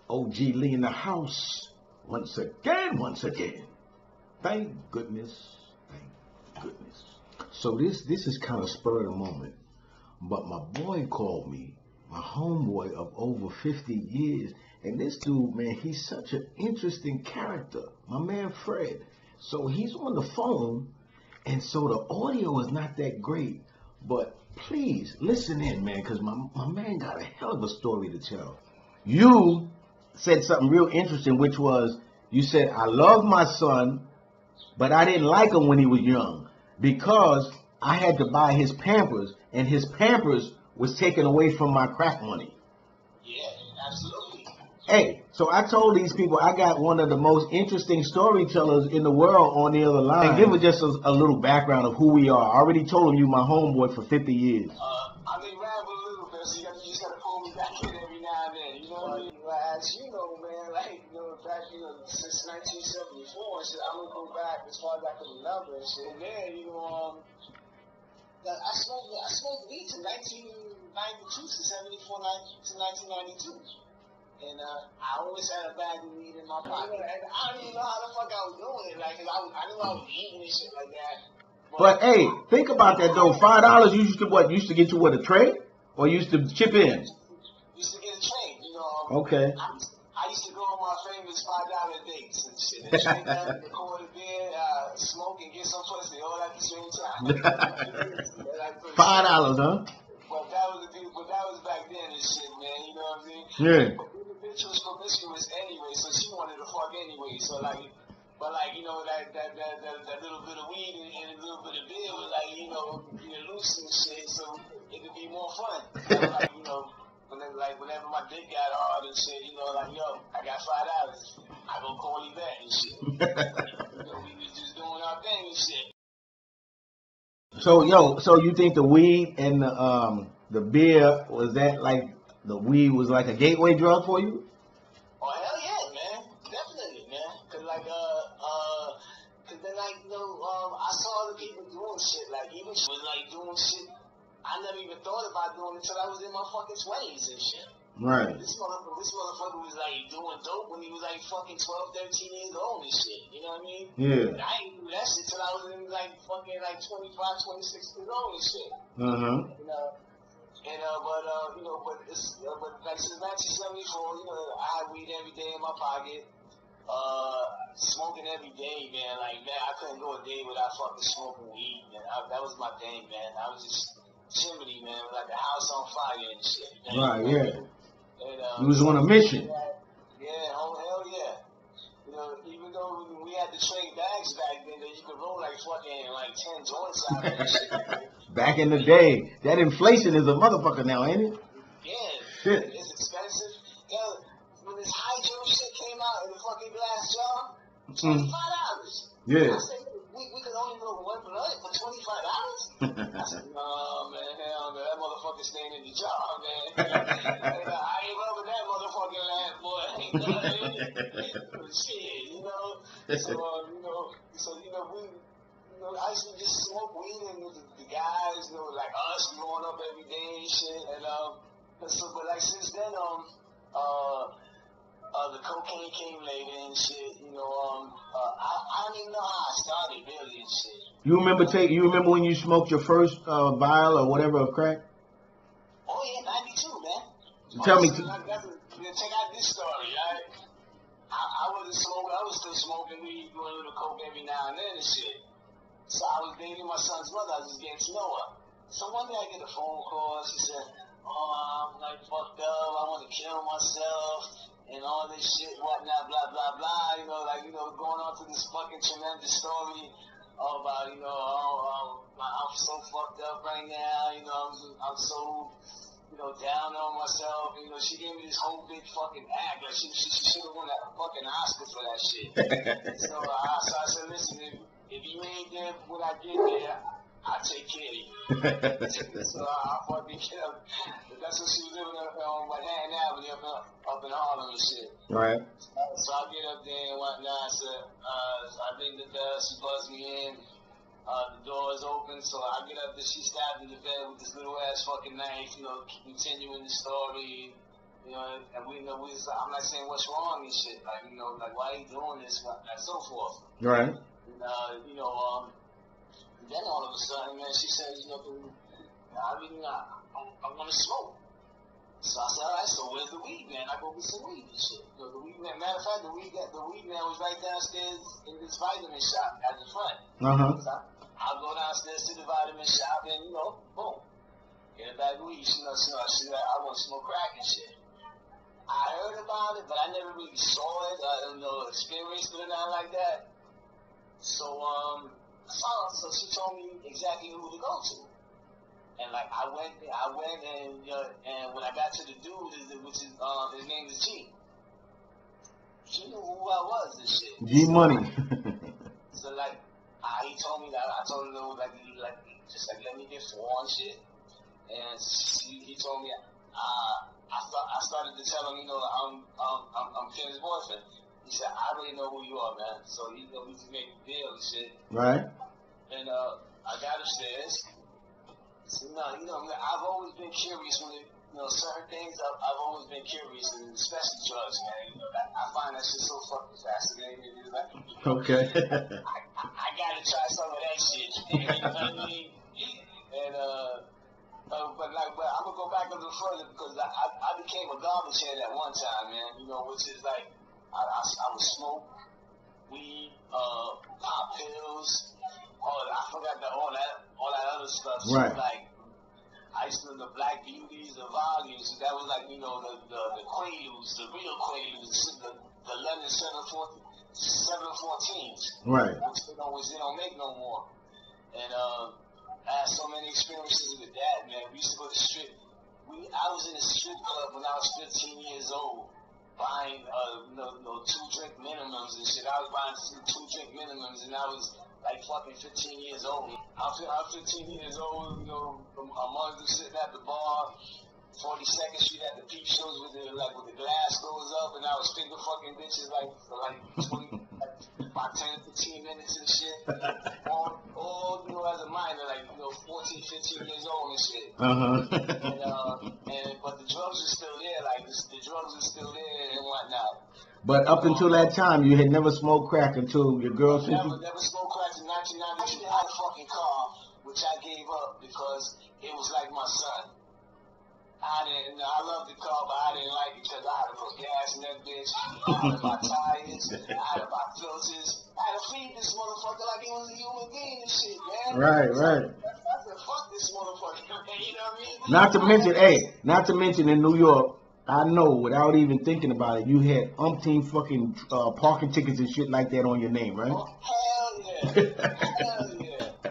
OGLEE in the house. Once again. Thank goodness. Thank goodness. So this is kind of spur of the moment. But my boy called me, my homeboy of over 50 years. And this dude, man, he's such an interesting character. My man Fred. So he's on the phone. And so the audio is not that great. But please listen in, man, because my man got a hell of a story to tell. You said something real interesting, which was, you said, I love my son, but I didn't like him when he was young because I had to buy his Pampers, and his Pampers was taken away from my crack money. Yeah, absolutely. Hey, so I told these people I got one of the most interesting storytellers in the world on the other line. And give them just a little background of who we are. I already told them you my homeboy for 50 years. I may ramble a little bit, so you just gotta pull me back in every now and then. You know what I mean? As you know, man, like, back, since 1974 and shit, I'm gonna go back as far as I can remember and shit. And then, I smoked weed from 1992 to 74 to 1992. And I always had a bag of weed in my pocket. And I don't even know how the fuck I was doing it. Like, 'cause I knew I was eating and shit like that. But hey, think about that though. $5 you used to what? Used to get you what, a tray? Or used to chip in? Used to get a tray, Okay. I used to go on my famous $5 dates and shit. And straight down, record a beer, smoke and get some pussy all at the same time. $5, huh? But that was back then and shit, man. You know what I mean? Yeah. But the bitch was promiscuous anyway, so she wanted to fuck anyway. So like, but like, that little bit of weed and a little bit of beer was like, being loose and shit, so it could be more fun. So like, whenever my dick got hard and shit, like, yo, I got $5. I gonna call you back and shit. We was just doing our thing and shit. So you think the weed and the beer, was that like, the weed was like a gateway drug for you? Oh, hell yeah, man. Definitely, man. Cause then I saw other people doing shit, like even was like doing shit I never even thought about doing until I was in my fucking 20s and shit. Right. This motherfucker was like doing dope when he was like fucking 12, 13 years old and shit. You know what I mean? Yeah. And I ain't do that shit till I was in like fucking like 25, 26 years old and shit. But like since 1974, I had weed every day in my pocket. Smoking every day, man. Like, man, I couldn't go a day without fucking smoking weed, man. That was my thing, man. I was just chimney, man, like the house on fire and shit. Man. Right, yeah. And, you was on a mission. Yeah, oh hell yeah. Even though we had to trade bags back then, that you could roll like fucking like 10 joints out of that shit. Back in the day, that inflation is a motherfucker now, ain't it? Yeah, shit. It's expensive. Hell, when this hydro shit came out in the fucking glass jar, $25. Yeah. I said, we could only roll one blunt for $25? I said, no, man, hell no, that motherfucker staying in the jar, man. I ain't rubbing that motherfucking last boy. Shit, I used to just smoke weed and the guys, like us growing up every day and shit. But like since then, the cocaine came later and shit. I don't even know how I started really and shit. You remember when you smoked your first vial or whatever of crack? Oh yeah, 92, man. Tell me. Check out this story, right? I wasn't smoking. I was still smoking weed, doing a little coke every now and then and shit. So I was dating my son's mother. I was just getting to know her. So one day I get a phone call. She said, "Oh, I'm like fucked up. I want to kill myself and all this shit, whatnot, blah blah blah." Going on to this fucking tremendous story about I'm so fucked up right now. I'm so down on myself. She gave me this whole big fucking act. Like she should have won a fucking Oscar for that shit. So I said, listen, if you ain't there when I get there, I'll take care of you. So I fucking get up. That's when she was living on Manhattan Avenue up in Harlem and shit. Right. So I get up there and whatnot. So I ring the bell. She buzzed me in. The door is open, so I get up there. She stabbed me in the bed with this little ass fucking knife, continuing the story. You know, and I'm not saying what's wrong and shit. Like, you know, like, why are you doing this? And so forth. Right. And, you know, then all of a sudden, man, she says, you know, I want to smoke. So I said, all right, so where's the weed man? I go get some weed and shit. You know, the weed man, matter of fact, the weed man was right downstairs in this vitamin shop at the front. So I'll go downstairs to the vitamin shop and, you know, boom, get a bag of weed. She knows, I want to smoke crack and shit. I heard about it, but I never really saw it. I don't know, experienced it or nothing like that. So, so she told me exactly who to go to. And like I went and when I got to the dude, which is his name is G. She knew who I was and shit. G Money. So like he told me that I told him like just like let me get 4 and shit. And he told me I started to tell him, you know, I'm Ken's boyfriend. He said, I already know who you are, man. So you know we can make a deal and shit. Right. And I got upstairs. So, no, you know, I've always been curious when it, you know, certain things. I've always been curious, and especially drugs, man. You know, I find that shit so fucking fascinating. You know, like, okay. I gotta try some of that shit. You know what I mean? And but I'm gonna go back a little further because I became a garbage head at one time, man. You know, which is like I would smoke weed, pop pills. I forgot all that other stuff. Right. So like, I used to do the Black Beauties, the Volumes. That was like, you know, the Quaaludes, the real Quaaludes, the London 714s. Right. Which they don't make no more. And I had so many experiences with that, man. We used to go to the strip. I was in a strip club when I was 15 years old, buying 2-drink minimums and shit. I was buying 2-drink minimums, and I was like fucking 15 years old. I'm 15 years old, you know, among them sitting at the bar, 42nd Street at the peep shows with the glass goes up, and I was finger fucking bitches for 20, about 10, 15 minutes and shit. all you know, as a minor, 14, 15 years old and shit. But the drugs are still there, the drugs are still there and whatnot. But up until that time, you had never smoked crack until your girl sent you? Never smoked crack in 1990. I had a fucking car, which I gave up because it was like my son. I loved the car, but I didn't like it because I had to put gas in that bitch. I had to buy tires. I had to buy filters. I had to feed this motherfucker like he was a human being and shit, man. Right. I said, fuck this motherfucker, man. You know what I mean? Not to mention in New York, I know without even thinking about it, you had umpteen fucking parking tickets and shit like that on your name, right? Oh, hell yeah. Hell yeah. I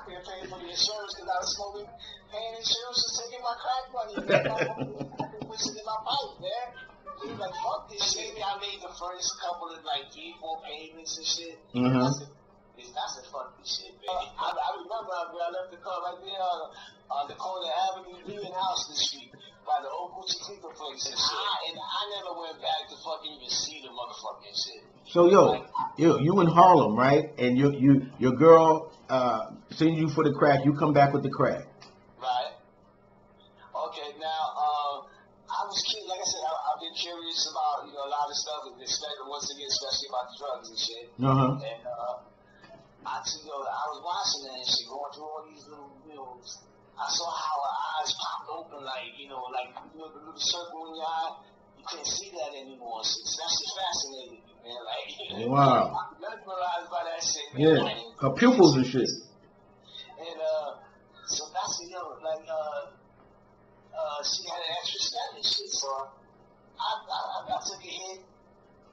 couldn't pay for the insurance because I was smoking. Paying insurance was taking my crack money, man. I could push it in my pipe, man. He was like, fuck this shit. I made the first couple of 3-4 payments and shit. I said, fuck this shit, man. I remember when I left the car right there on the corner of Avenue B and Houston Street by the old Gucci Clipper place and shit. And I never went back to fucking even see the motherfucking shit. So you in Harlem, right? And your girl sends you for the crack. You come back with the crack. Right. Okay. Now I was curious. Like I said, I've been curious about a lot of stuff, and especially about the drugs and shit. And I was watching that and shit, going through all these little, I saw how her eyes popped open, the little circle in your eye. You couldn't see that anymore. So that shit fascinated me, man. Wow. I'm mesmerized by that shit, man. Yeah. Her pupils and shit. And so that's she had an extra step and shit. So I took a hit.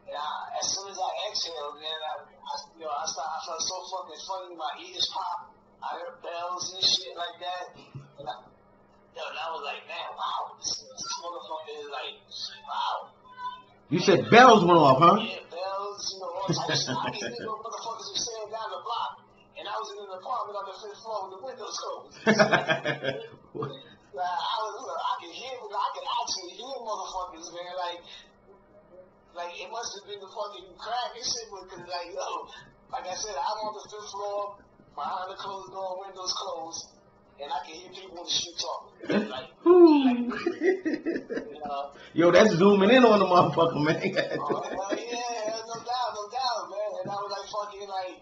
And as soon as I exhaled, man, I felt so fucking funny. My ears popped. I heard bells and shit like that. And I was like, man, wow, this motherfucker is wow. You said bells went off, huh? Yeah, bells, all types of shit. I didn't know motherfuckers were staying down the block. And I was in an apartment on the 5th floor with the windows closed. I could actually hear motherfuckers, man, it must have been the fucking crack and shit, because, like I said, I'm on the 5th floor, behind the closed door, windows closed, and I can hear people on the street talking. Yo, that's zooming in on the motherfucker, man. Yeah, no doubt, man. And I was like fucking like,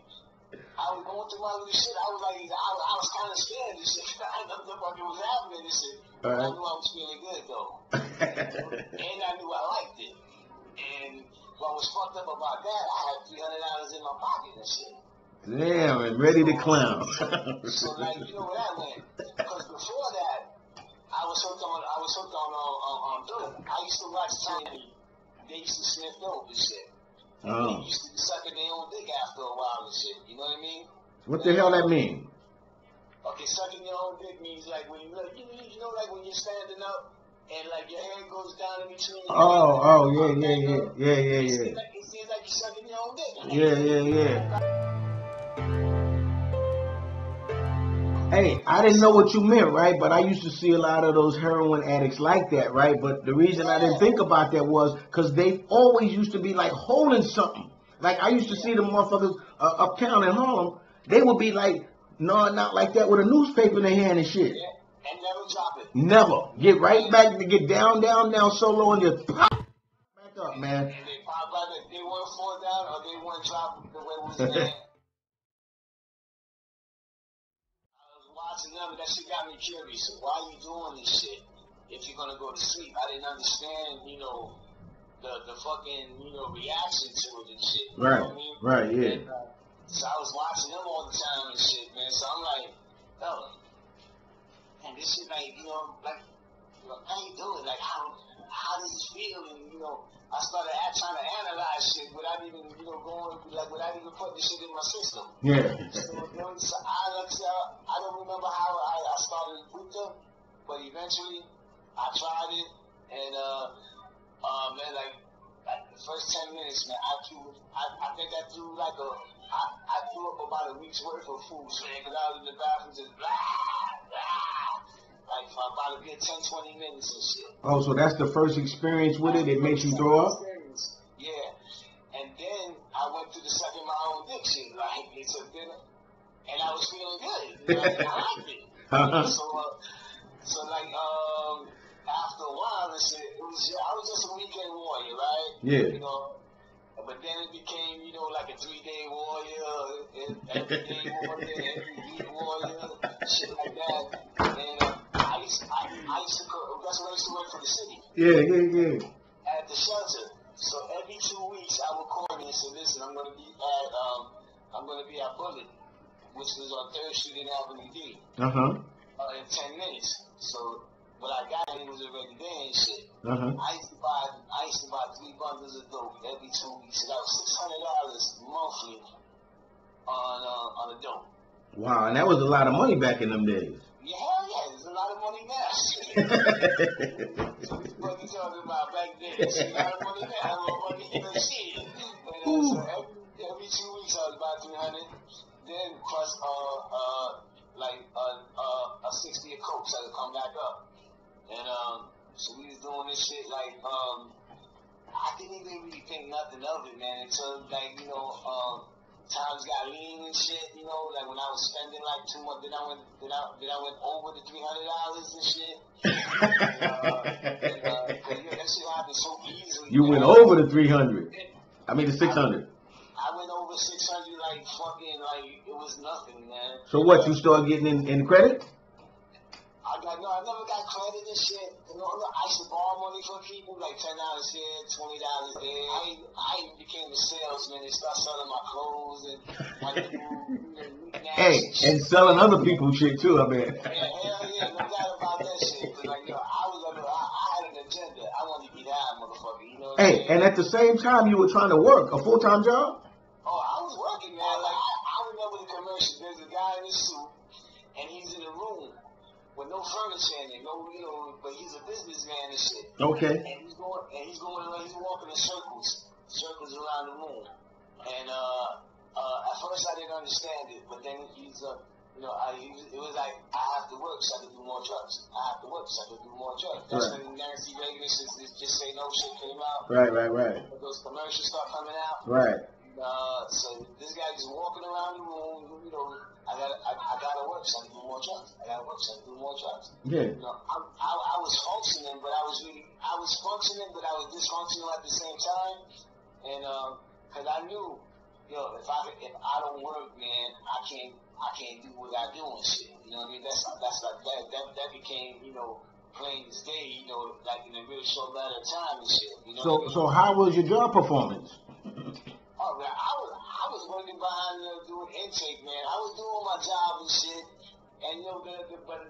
I was going through my little shit. I was like, I was kind of scared and shit. I didn't know what fucking was happening and shit. But I knew I was feeling good though, and I knew I liked it. And what was fucked up about that, I had $300 in my pocket and shit. Damn, and ready to clown. So like, you know where that went? Because before that, I was hooked on dope. I used to watch Tiny. They used to sniff dope and shit. They used to be sucking their own dick after a while and shit. You know what I mean? What the hell that mean? Okay, sucking your own dick means like when you like, you know, like when you're standing up and like your hand goes down in between. Yeah. It seems like you're sucking your own dick. Yeah. Hey, I didn't know what you meant, right? But I used to see a lot of those heroin addicts like that, right? But the reason I didn't think about that was because they always used to be like holding something. Like I used to see the motherfuckers uptown in Harlem. They would be like gnawing out like that with a newspaper in their hand and shit. Yeah, and never drop it. Never. Get right back to get down, so low and just pop back up, man. And they pop back if they want to fall down or they want to drop the way it was there. Watching them, that shit got me curious. So why are you doing this shit if you're gonna go to sleep? I didn't understand, you know, the fucking, you know, reaction to it and shit. You know what I mean? Right, yeah. And, so I was watching them all the time and shit, man. So I'm like, oh, and this shit, like, you know, how you doing? Like, how does it feel? And you know, I started trying to analyze shit without even, you know, without even putting the shit in my system. Yeah. So I don't remember how I started with them, but eventually I tried it, and man, like the first 10 minutes, man, I think I threw I threw up about a week's worth of food, man, because I was in the bathroom just like for about a good 10-20 minutes and shit. Oh, so that's the first experience with it? It makes you throw up? Yeah. And then I went through the sucking my own dick shit. Like, they took dinner, and I was feeling good. You know, I liked it. So like, after a while and shit, I was just a weekend warrior, right? Yeah. You know, but then it became, you know, like a 3-day warrior, every day warrior, every week warrior, shit like that. And I used to go, that's when I used to work for the city. Yeah. At the shelter. So every 2 weeks I would call me and say, listen, I'm gonna be at Bullet, which was on 3rd Street in Avenue D. In 10 minutes. So when I got it, it was already there and shit. I used to buy 3 bundles of dope every 2 weeks. So that was $600 monthly on a dope. Wow, and that was a lot of money back in them days. Yeah, hell yeah, there's a lot of money now. What you talking about back then? There's a lot of money now, a lot of money in the shit. And so every 2 weeks I was about 300. Then plus a 60 of coke, so I could come back up. And so we was doing this shit like I didn't even really think nothing of it, man, until like, you know, times got lean and shit, you know, like when I was spending like too much, then I went over the $300 and shit. That shit happened so easily. You went over the 300. I mean the 600. I went over 600 like fucking like it was nothing, man. So what? You started getting in credit? I never got credit and shit. You know, I used to borrow money from people, like $10 here, $20 there. I became a salesman and started selling my clothes and my new Hey, and selling other people's shit too, I bet. Yeah, hell yeah, no doubt about that shit. Cause like, yo, I had an agenda. I wanted to be that motherfucker, you know what I'm saying? And at the same time, you were trying to work a full-time job? Oh, I was working, man. Like, I remember the commercial. There's a guy in his suit, and he's in a room with no furniture in it, but he's a businessman and shit. Okay. And he's walking in circles around the room. And at first I didn't understand it, but then it was like I have to work so I can do more drugs. That's when Nancy Reagan just say no shit came out. Right. Those commercials start coming out. Right. So this guy just walking around the room, I gotta work, so I do more drugs. I gotta work, so I do more drugs. Yeah. You know, I was functioning, but I was functioning, but I was dysfunctional at the same time. And cause I knew, yo, if I don't work, man, I can't do what I do and shit. You know what I mean? That's like that became, you know, plain as day, you know, like in a real short matter of time and shit. You know what I mean? So how was your job performance? Oh man, I was working behind, you know, doing intake, man. I was doing my job and shit. And you know, but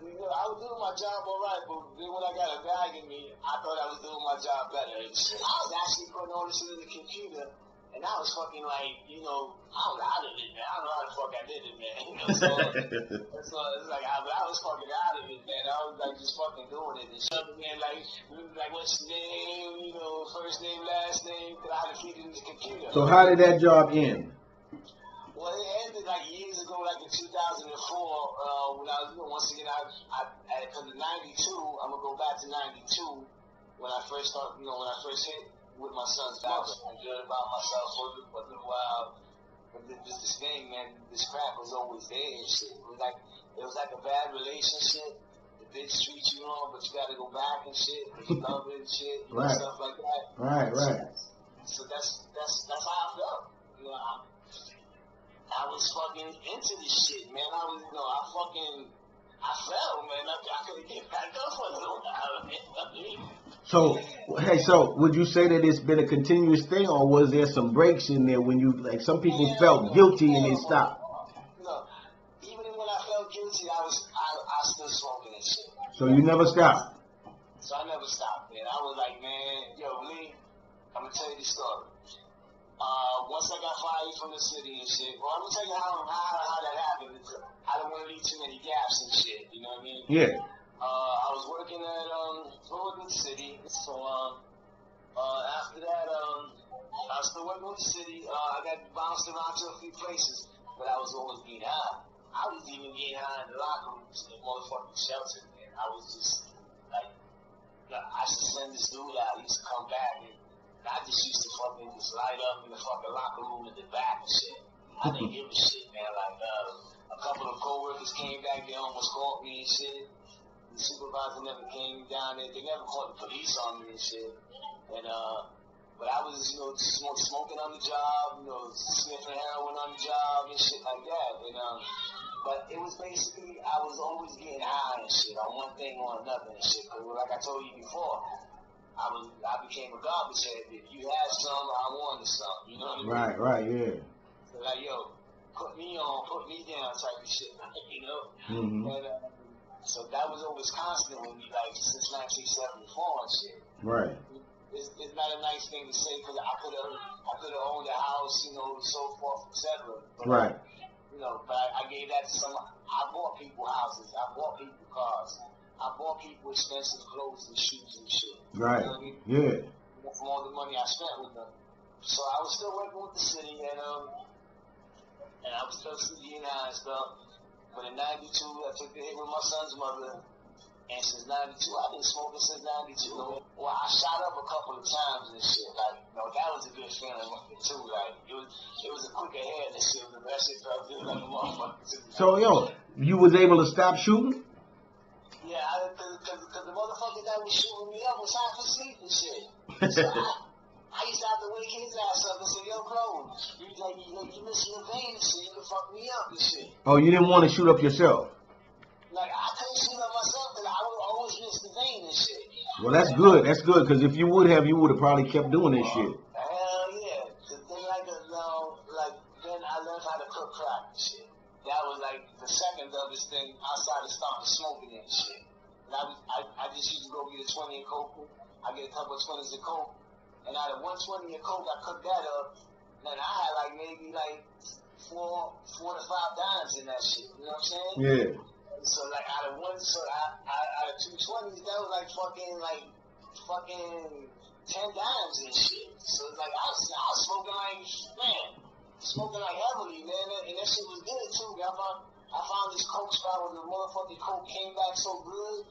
you know, I was doing my job all right, but then when I got a bag in me, I thought I was doing my job better and shit. I was actually putting all this shit in the computer, and I was fucking like, you know, I don't know how to do it, man. I don't know how the fuck I did it, man. You know, so it's like, I was fucking out of it, man. I was like just fucking doing it and shit, man. Like what's your name, you know, first name, last name, cause I had to feed it in the computer. So how did that job end? Well, it ended like years ago, like in 2004, when I was, you know, once again, because in 92, I'm going to go back to 92, when I first started, you know, when I first hit with my son's mother. I enjoyed about myself for a little while. But this thing, man, this crap was always there and shit. It was like a bad relationship. The bitch treats you wrong, but you got to go back and shit, because you love it and shit, and right. stuff like that. Right. So that's how I felt. You know, I was fucking into this shit, man. I fell, man. I couldn't get back up for a little while, man. So would you say that it's been a continuous thing, or was there some breaks in there when you, like, some people felt guilty and they stopped? No, even when I felt guilty, I still smoking and shit. So you never stopped? So I never stopped, man. I was like, man, yo, Lee, I'm gonna tell you the story. Once I got fired from the city and shit, well, I'm gonna tell you how that happened. I don't want to leave too many gaps and shit, you know what I mean? Yeah. I was working at the city, so after that, I was still working with the city. I got bounced around to a few places, but I was always getting high. I was even getting high in the locker rooms in the motherfucking shelter, man. I was just like, I used to send this dude out. He used to come back, and I just used to fucking just light up in the fucking locker room in the back and shit. I didn't give a shit, man. Like, a couple of coworkers came back, they almost caught me and shit. The supervisor never came down there. They never called the police on me and shit. And, but I was, you know, smoking on the job, you know, sniffing heroin on the job and shit like that. And, but it was basically, I was always getting high and shit on one thing or another and shit. Cause like I told you before, I became a garbage head. If you had some, I wanted some. You know what I mean? Right, yeah. So like, yo, put me on, put me down type of shit, you know? Mm-hmm. And, so that was always constant with me, like, since 1974 and shit. Right. It's not a nice thing to say, because I could have owned a house, you know, so forth, etc. Right. You know, but I gave that to someone. I bought people houses. I bought people cars. I bought people expensive clothes and shoes and shit. Right. You know what I mean? Yeah. From all the money I spent with them. So I was still working with the city, and I was still getting high and stuff. But in 92, I took the hit with my son's mother. And since 92, I've been smoking since 92. Well, I shot up a couple of times and shit. Like, you know, that was a good feeling too. Like, it was a quicker head and shit. But that shit felt good like a motherfucker too. So, yo, you was able to stop shooting? Yeah, because the motherfucker that was shooting me up was half asleep and shit. So I used to have to wake his ass up and say, yo, bro, you missing the vein and shit. You can fuck me up and shit. Oh, you didn't want to shoot up yourself? Like, I couldn't shoot up myself because I would always miss the vein and shit. Well, that's good. That's good, because if you would have probably kept doing this shit. Hell yeah. Then I learned how to cook crack and shit. That was like the second dopest thing outside of starting smoking and shit. And I just used to go get a 20 of coke. I get a couple of 20s of coke. And out of 120 of coke, I cooked that up. Then I had like maybe like four to five dimes in that shit. You know what I'm saying? Yeah. So like out of two 20s, that was like fucking 10 dimes and shit. So it's like I was smoking like heavily, man, and that shit was good too. I found this coke spot where the motherfucking coke came back so good.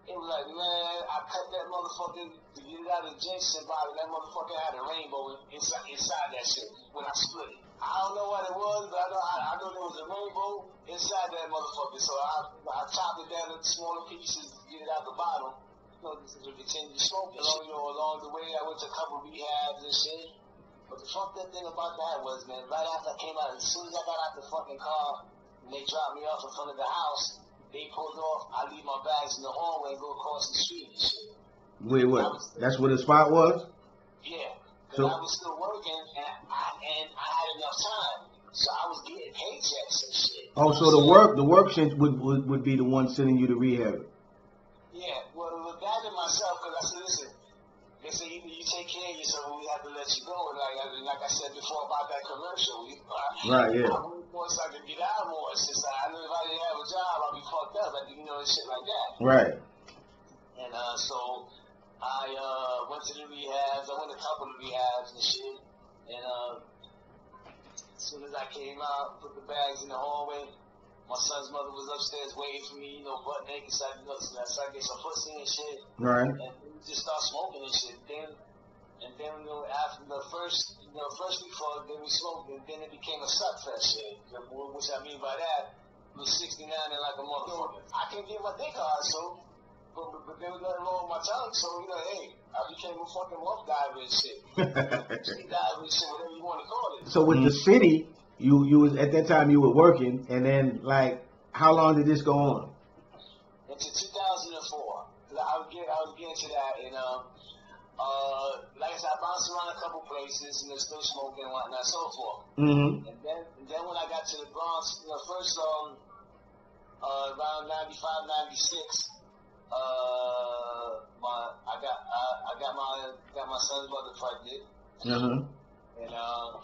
It was like, man, I cut that motherfucker to get it out of the Jensen bottle. That motherfucker had a rainbow inside that shit when I split it. I don't know what it was, but I know there was a rainbow inside that motherfucker. So I chopped it down into smaller pieces to get it out the bottle. You know, to continue smoking. Along the way, I went to a couple rehabs and shit. But the fucked up thing about that was, man, right after I came out, as soon as I got out the fucking car, and they dropped me off in front of the house, they pulled off, I leave my bags in the hallway and go across the street and shit. Wait, what? That's where the spot was? Yeah, because I was still working and I had enough time, so I was getting paychecks and shit. Oh, so the work would be the one sending you to rehab? Yeah, well, that and myself, because I said, listen, they say either you take care of yourself or we have to let you go. And like I said before about that commercial, right, yeah. I wanted more so I could get out more. It's just I knew if I didn't have a job, I'd be fucked up. Like, you know, and shit like that. Right. And so I went to the rehabs. I went to a couple of rehabs and shit. And as soon as I came out, put the bags in the hallway. My son's mother was upstairs waiting for me, you know, butt naked, so I get some pussy and shit. Right. And we just start smoking and shit. Then, you know, after the first week for then we smoked, and then it became a suck fest shit. Which I mean by that, it was 69 and like a motherfucker. I couldn't get my dick hard, so, but there was nothing wrong with my tongue, so, you know, hey, I became a fucking rough diver and shit. Street diver and shit, whatever you want to call it. So with the city, you was at that time you were working, and then like how long did this go on? Into 2004. I was getting to that, and like I said, I bounced around a couple places, and they're still smoking and whatnot, so forth. Mm-hmm. And then when I got to the Bronx, you know, first around 95, 96, I got my son's mother pregnant, and you know,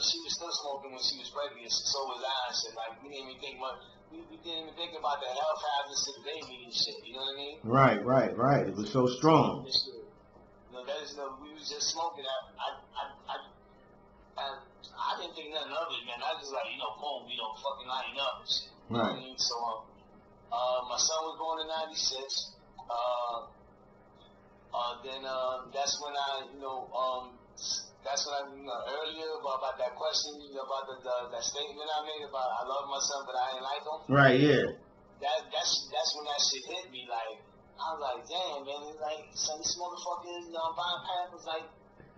she was still smoking when she was pregnant, so was I. And shit, like, we didn't even think much. We didn't even think about the health hazards to the baby and shit. You know what I mean? Right. It was so strong. You know, we was just smoking. I didn't think nothing of it, man. I just like, you know, boom, we don't fucking line up and shit. You know what I mean? So, my son was born in 96. Then that's when I, you know, earlier about that question, you know, about that statement I made about I love my son but I ain't like him. Right, yeah. That's when that shit hit me. Like, I was like, damn, man, it's like some of these motherfuckers, you know, buying Pampers like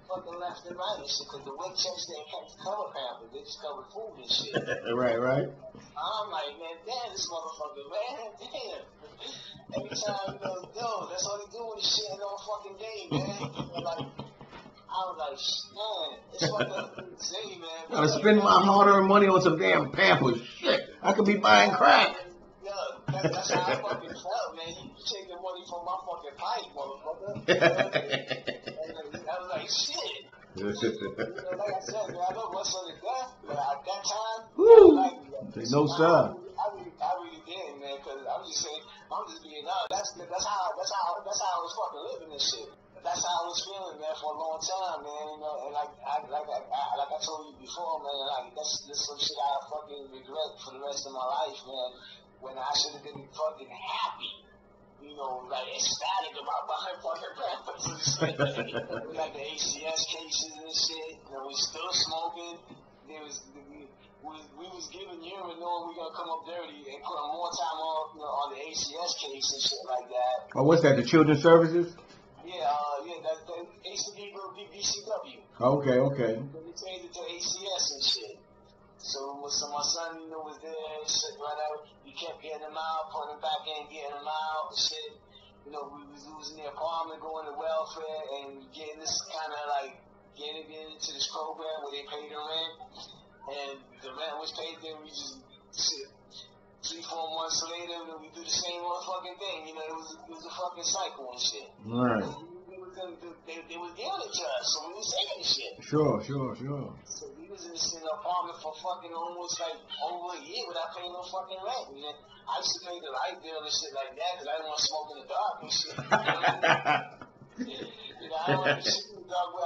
fucking left and right and shit, because the weight checks they can't cover Pampers, they just cover food and shit. Right. I'm like, man, damn, this motherfucker, man, damn. Every time, you know, yo, that's all they do with this shit all fucking day, man. Like, I was like, man, it's what the say, man. Gotta spend my hard-earned money on some damn Pampers. Shit, I could be buying crack. Yeah, that's how I fucking felt, man. You taking money from my fucking pipe, motherfucker. And I was like, shit. You know, like I said, man, I know what's on the death, but at that time, woo! Like, No, sir. I really did, man, because I'm just being honest. That's how I was fucking living this shit. That's how I was feeling, man, for a long time, man. You know, and like I told you before, man. Like that's some shit I fucking regret for the rest of my life, man. When I should have been fucking happy, you know, like ecstatic about buying fucking Pampers and shit. Like the ACS cases and shit. You know, we still smoking. We was giving urine knowing we gonna come up dirty and putting more time on, you know, on the ACS case and shit like that. Oh, what's that? The Children's Services? Yeah, that ACD will be BCW. Okay. They changed it to ACS and shit. So my son, you know, was there and shit, right out. We kept getting him out, putting him back in, getting him out and shit. You know, we was losing the apartment, going to welfare, and getting this kind of like, getting into this program where they pay the rent. And the rent was paid, then we just shit. 3-4 months later, we do the same motherfucking thing. You know, it was a fucking cycle and shit. Right. They was giving it to us, so we was taking the shit. Sure. So we was in this apartment for fucking almost like over a year without paying no fucking rent. And then I used to pay the light bill and shit like that because I didn't want to smoke in the dark and shit. You know, I don't want to shit in the dark. The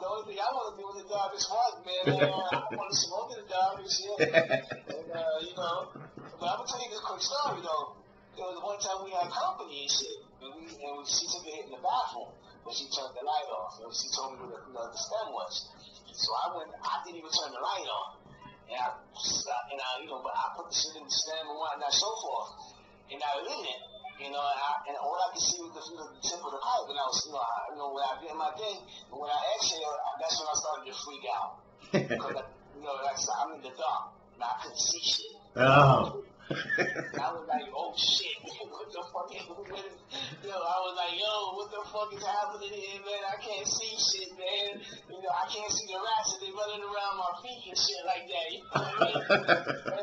only thing I want to do in the dark is fuck, man. I want to smoke in the dark and shit. And, you know, but I'm going to tell you this quick story, though. there was one time we had company and shit, and she took a hit in the bathroom, but she turned the light off. And she told me where the stem was. So I didn't even turn the light on. And I but I put the shit in the stem and whatnot, so forth. And I lit it, and all I could see was the tip of the pipe. And I was, when I did my thing, and when I exhaled, that's when I started to freak out. Because, I'm in the dark, and I couldn't see shit. Oh. And I was like, oh shit, what the fuck is I was like, yo, what the fuck is happening here, man? I can't see shit, man. I can't see the rats and they running around my feet and shit like that. You know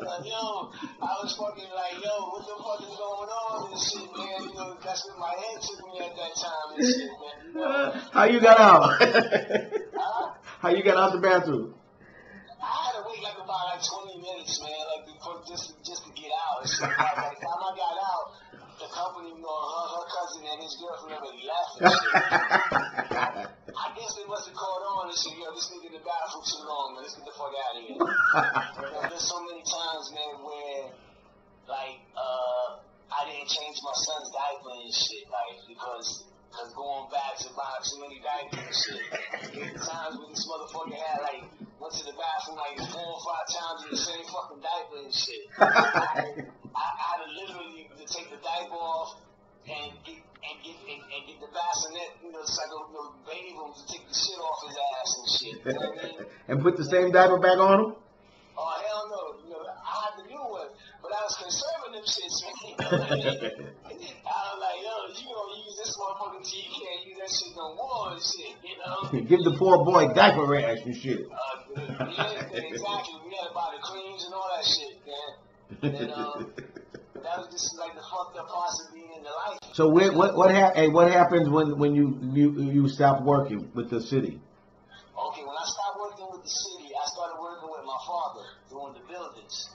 what I mean? And I was fucking like, yo, what the fuck is going on and shit, man? That's what my head took me at that time and shit, man. How you got out? Huh? How you got out the bathroom? I had to wait about 20 minutes, man, before just to get out. So by the time I got out, the company, her cousin and his girlfriend already left and shit. I guess they must have caught on and said, yo, this nigga in the bathroom too long, man. Let's get the fuck out of here. There's so many times, man, where, I didn't change my son's diaper and shit, because going back to buying too many diapers and shit. There were times when this motherfucker had, went to the bathroom 4 or 5 times in the same fucking diaper and shit. I had to literally take the diaper off and get the bassinet, it's like a baby room to take the shit off his ass and shit. You know what I mean? And put the same diaper back on him? Oh, hell no. I had the new one, but I was conserving them shits, man. I was like, yo, you gonna use this motherfucker till you can't use that shit no more and shit, Give the poor boy diaper rash and shit. Yeah, exactly. We had to buy the creams and all that shit, man. And, that was just the fucked up parts of being in the life. So what happens when you stop working with the city? Okay, when I stopped working with the city, I started working with my father doing the buildings.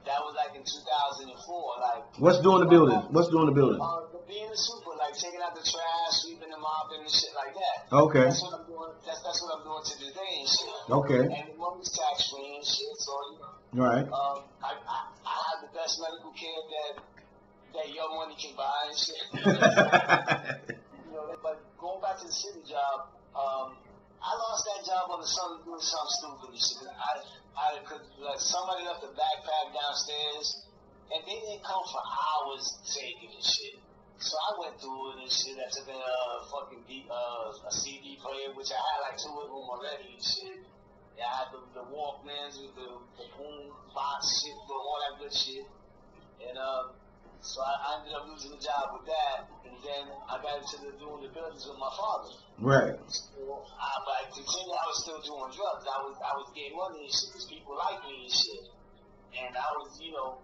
That was in 2004. What's doing the buildings? What's doing the buildings? Being a super, taking out the trash, sweeping them up, and shit like that. Okay. That's what I'm doing. That's what I'm doing to this day and shit. Okay. And the money's tax free and shit, so Right. I have the best medical care that your money can buy and shit. But going back to the city job, I lost that job on the sun doing something stupid and shit. Somebody left a backpack downstairs, and they didn't come for hours taking and shit. So I went through it and shit. I took a CD player, which I had 2 of them already and shit. Yeah, I had the Walkmans with the boom box shit, all that good shit. And so I ended up losing the job with that, and then I got into doing the buildings with my father. Right. So but I was still doing drugs. I was getting money and shit because people like me and shit. And I was, yo,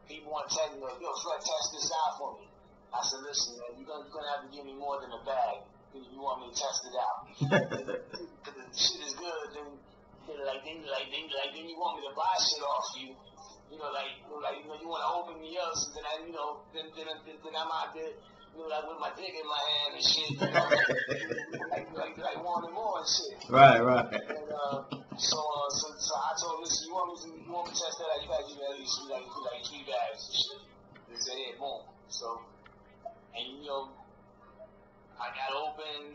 people want to tell me, yo, Fred, test this out for me. I said, listen, man, you're gonna have to give me more than a bag. You want me to test it out. Because the shit is good, then you want me to buy shit off you. You want to open me up, so then then I'm out there, with my dick in my hand and shit, wanting more and shit. Right. And so I told him, listen, you want me to test that out? You gotta give me at least 3 bags and shit. They said, hey, boom. So, and I got open,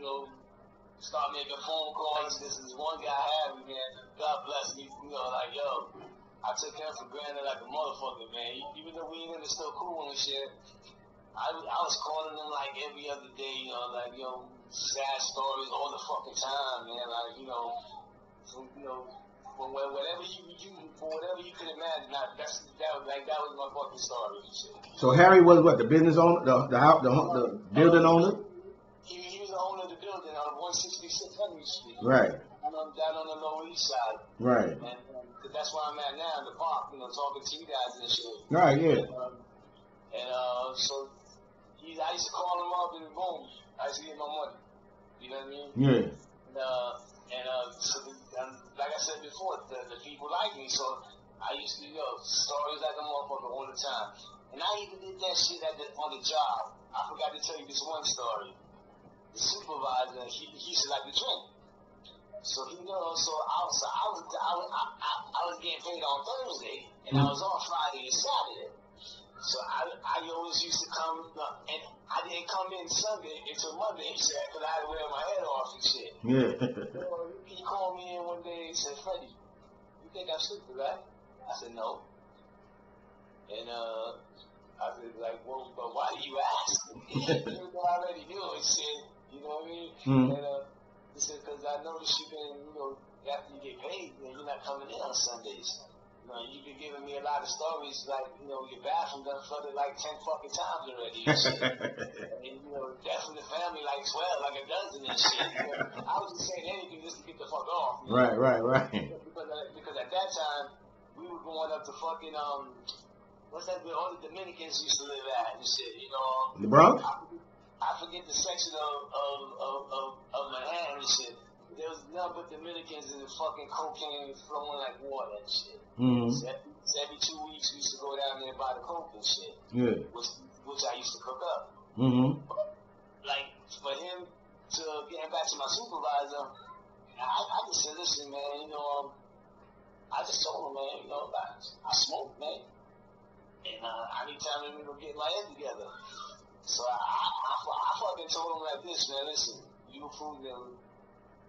start making phone calls. This is one guy I have, man. God bless me. Yo, I took him for granted like a motherfucker, man. Even though we ain't still cool and shit, I was calling him every other day, sad stories all the fucking time, man. Whatever you could imagine, that was my fucking story and shit. So Harry was what, the business owner, the building owner? He was the owner of the building on 166 Henry Street. Right. Down on the Lower East Side. Right. And that's where I'm at now in the park, talking to you guys and shit. Right, yeah. So I used to call him up and boom, I used to get my money. You know what I mean? Yeah. Like I said before, the people like me, so I used to stories like a motherfucker all the time. And I even did that shit on the job. I forgot to tell you this one story. The supervisor, he used to like to drink. So I was getting paid on Thursday, and I was off Friday and Saturday. So I always used to come, and I didn't come in Sunday until Monday, because I had to wear my head off and shit. Yeah. So he called me in one day and said, Freddie, you think I'm stupid, right? I said, no. And I said, like, well, but why do you ask? Even though I already knew it, shit. You know what I mean? Mm-hmm. And he said, because I noticed you've been, after you get paid, you're not coming in on Sundays. You've been giving me a lot of stories, like, your bathroom done flooded like 10 fucking times already and shit. And, death in the family like 12, like a dozen and shit. I was just saying anything just to get the fuck off. Right. Because at that time, we were going up to fucking, what's that where all the Dominicans used to live at and shit, The Bronx? I forget the section of Manhattan and shit. There was nothing but Dominicans and fucking cocaine flowing like water and shit. Mm-hmm. So every 2 weeks we used to go down there and buy the coke and shit. Yeah. Which I used to cook up. Mm-hmm. Like, for him to getting back to my supervisor, I just said, listen, man, I just told him, man, I smoke, man. And I need time to get my head together. So I fucking told him like this, man, listen, you prove them.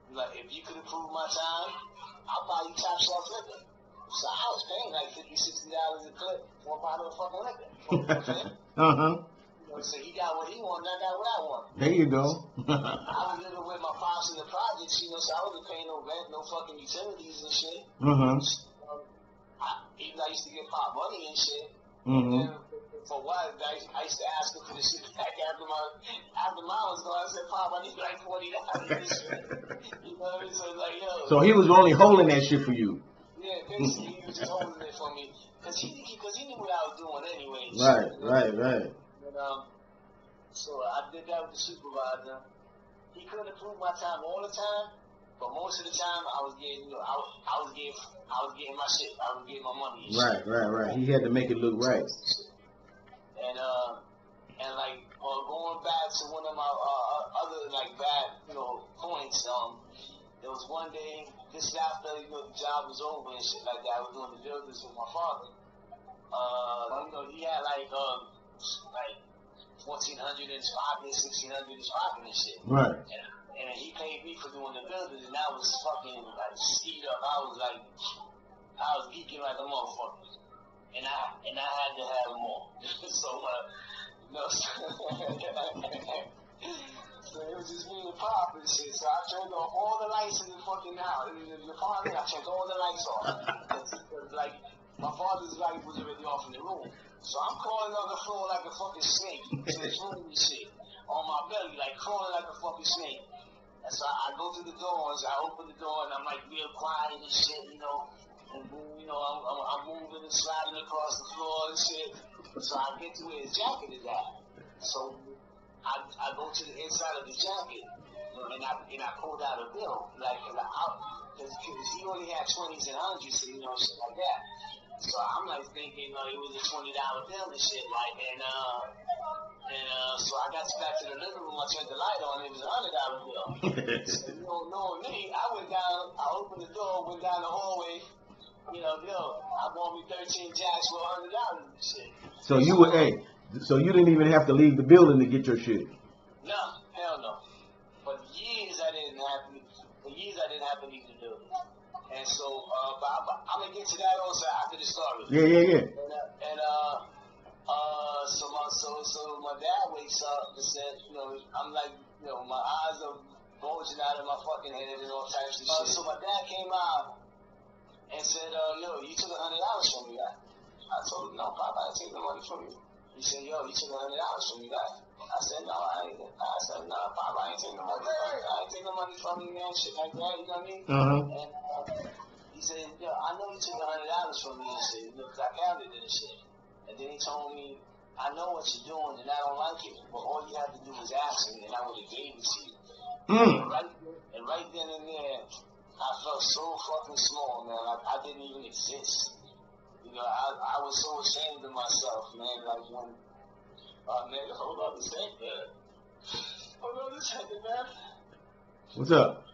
Like, if you could improve my time, I'll buy you top shelf liquor. So I was paying like $50, $60 a clip for a bottle of fucking liquor. Uh-huh. So he got what he wanted, I got what I wanted. There you go. I was living with my pops in the projects, so I wasn't paying no rent, no fucking utilities and shit. Uh-huh. Even I used to get pop money and shit. Mm-hmm. And for a while, I used to ask him for the shit back after mine was gone. I said, Pop, I need like $40 and shit. You know what I mean? So like, yo. So he was only holding that shit for you. Yeah, basically he was just holding it for me. Because he knew what I was doing anyway. Right. And, so I did that with the supervisor. He couldn't approve my time all the time, but most of the time I was getting, I was getting my shit. I was getting my money. Right. He had to make it look right. And like going back to one of my other like bad points. There was one day just after the job was over and shit like that. I was doing the buildings with my father. He had like 1,400 in his pocket, 1,600 in his pocket and shit. Right. And he paid me for doing the buildings, and I was fucking like skied up. I was geeking like a motherfucker, and I had to have more. So it was just me and Pop and shit. So I turned off all the lights in the fucking house. In the apartment, I turned all the lights off. Cause, like, my father's light was already off in the room. So I'm crawling on the floor like a fucking snake to his room and shit. On my belly, like crawling like a fucking snake. And so I go to the doors, I open the door, and I'm like real quiet and shit, And I'm moving and sliding across the floor and shit. So I get to where his jacket is at. So I go to the inside of the jacket, and I pulled out a bill, because he only had 20s and 100s, so shit like that. So I'm like thinking, it was a $20 bill and shit, so I got back to the living room, I turned the light on, it was a $100 bill. So knowing me, I went down, I opened the door, went down the hallway. I bought me 13 jacks for $100 and shit. So you didn't even have to leave the building to get your shit. No, hell no. For years I didn't have to leave the building. And so, but I'm gonna get to that also after the story. Yeah. So my dad wakes up and said, I'm like, my eyes are bulging out of my fucking head and all types of shit. So my dad came out and said, you took $100 from me, guy. I told him, no, Pop, I didn't take the money from you. He said, you took $100 from me, guy. I said, no, I ain't. I said, no, Pop, I ain't taking the money from you. I ain't taking the money from you, man, shit like that, you know what I mean? Uh-huh. And he said, I know you took $100 from me and shit, because I counted it and shit. And then he told me, I know what you're doing and I don't like it, but all you have to do is ask me and I would have gave it to you. And right then and there, I felt so fucking small, man. Like I didn't even exist. I was so ashamed of myself, man. Like when, man, hold on a second. Hold on a second, man. What's up?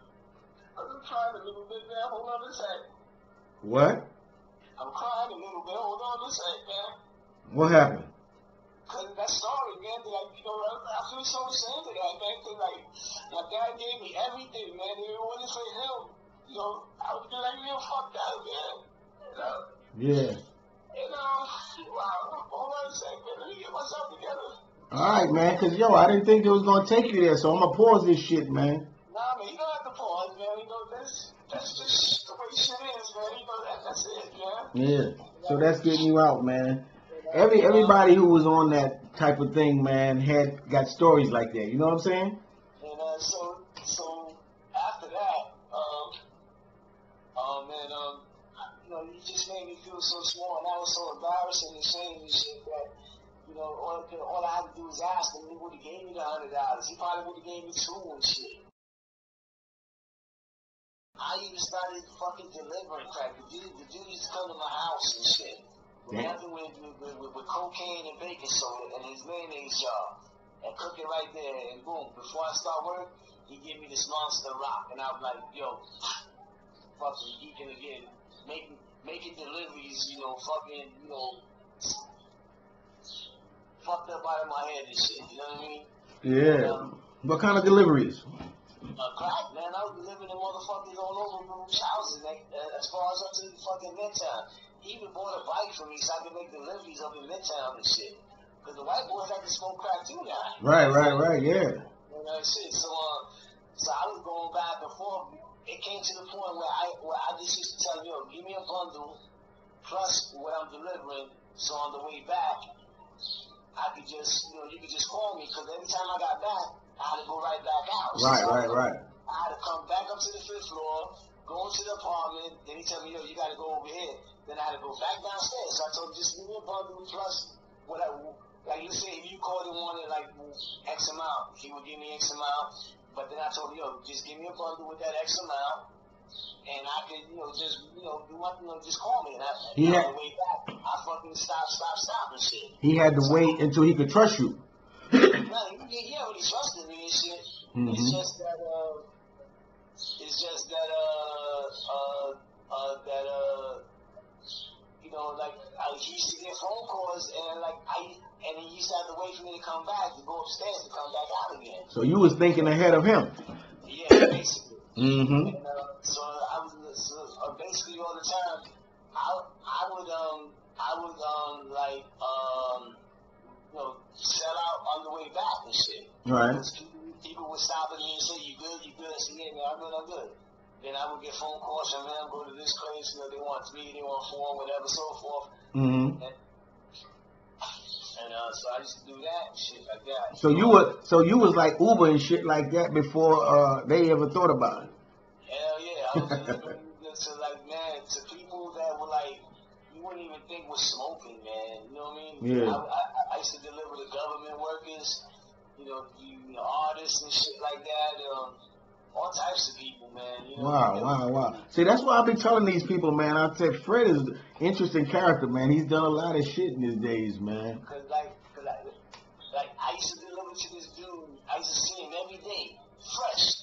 I'm crying a little bit, man. Hold on a second. What? I'm crying a little bit. Hold on a second, man. What happened? was so ashamed of that, man. Cause like my dad gave me everything, man. If it wasn't for him, you know, I would be like, man, fuck that, man. You know. Yeah. And wow, hold on a second. Let me get myself together. All right, man. Cause yo, I didn't think it was gonna take you there, so I'm gonna pause this shit, man. Nah, man, you don't have to pause, man. You know, that's just the way shit is, man. You know, that's it, man. Yeah. So that's getting you out, man. Everybody who was on that type of thing, man, got stories like that. You know what I'm saying? And so after that, man, you know, he just made me feel so small, and I was so embarrassed and ashamed and shit that, you know, all I had to do was ask him. He would have gave me the $100. He probably would have gave me $2 and shit. I even started fucking delivering crack. The dude used to come to my house and shit. Nothing with cocaine and baking soda and his mayonnaise jar. And cook it right there, and boom. Before I start work, he gave me this monster rock. And I was like, yo, fucking geeking again. Making deliveries, you know, fucking, you know, fucked up out of my head and shit. You know what I mean? Yeah. What kind of deliveries? Crack, man. I was delivering the motherfuckers all over people's houses, like, as far as up to fucking Midtown. He even bought a bike for me so I could make deliveries up in Midtown and shit. Because the white boys like to smoke crack too now. Right, yeah. You know, shit. So I was going back and forth. It came to the point where I just used to tell you, yo, give me a bundle plus what I'm delivering, so on the way back, I could just, you know, you could just call me, because every time I got back, I had to go right back out. Right. I had to come back up to the 5th floor, go into the apartment, then he told me, yo, you got to go over here. Then I had to go back downstairs. So I told him, just give me a bundle plus whatever. Like, let's say if you called and wanted, like, X amount, he would give me X amount. But then I told him, yo, just give me a bundle with that X amount, and I could, you know, just, you know, do what, you know, just call me. And on the way back, I fucking stop and shit. He had to wait until he could trust you. No, he already trusted me and shit. Mm-hmm. It's just that, you know, like, he used to get phone calls, and he used to have to wait for me to come back, to go upstairs to come back out again. So you was thinking ahead of him. Yeah, basically. Mm-hmm. And, so I was basically all the time. I would you know, sell out on the way back and shit. Right. People would stop at me and say, "You good? You good?" I said, "Yeah, man, I'm good." Then I would get phone calls from them, go to this place, you know, they want 3, they want 4, whatever, so forth. Mm-hmm. And so I used to do that and shit like that. So you was like Uber and shit like that before they ever thought about it. Hell yeah, I was delivering to, like, man, to people that were like, you wouldn't even think was smoking, man. You know what I mean? Yeah. I used to deliver to government workers, you know, artists and shit like that. All types of people, man. You know, Wow. See, that's why I be telling these people, man. I said Fred is an interesting character, man. He's done a lot of shit in his days, man. Cause I used to deliver to this dude. I used to see him every day, fresh.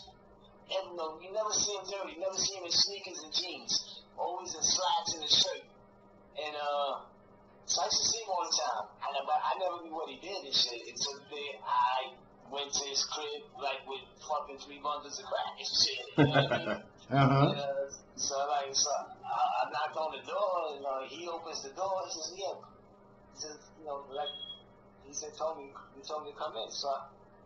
And you never see him dirty. You never see him in sneakers and jeans. Always in slacks and a shirt. And so I used to see him all the time. But I never knew what he did and shit until the day I went to his crib, like, with fucking 3 bundles of crack and shit. You know what I mean? Uh-huh. So I knocked on the door, and he opens the door. He says, "Yeah." He says, you know, like, he told me to come in. So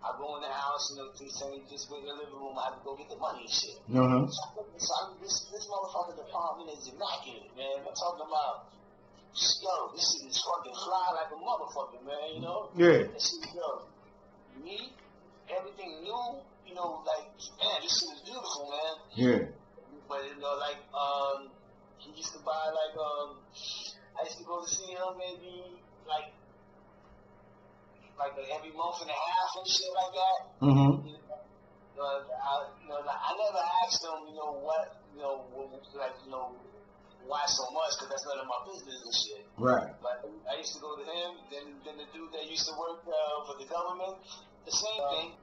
I go in the house, you know, he said, just wait in the living room. I have to go get the money and shit. Uh-huh. This motherfucker's apartment is immaculate, man. I'm talking about, yo, this shit is fucking fly like a motherfucker, man, you know? Yeah. This shit, yo, me, everything new, you know, like, man, this shit is beautiful, man. Yeah. But, you know, like, he used to buy, like, I used to go to see him maybe, like every month and a half and shit like that. Mm-hmm. I never asked him, why so much, because that's none of my business and shit. Right. But I used to go to him, then the dude that used to work for the government, the same thing.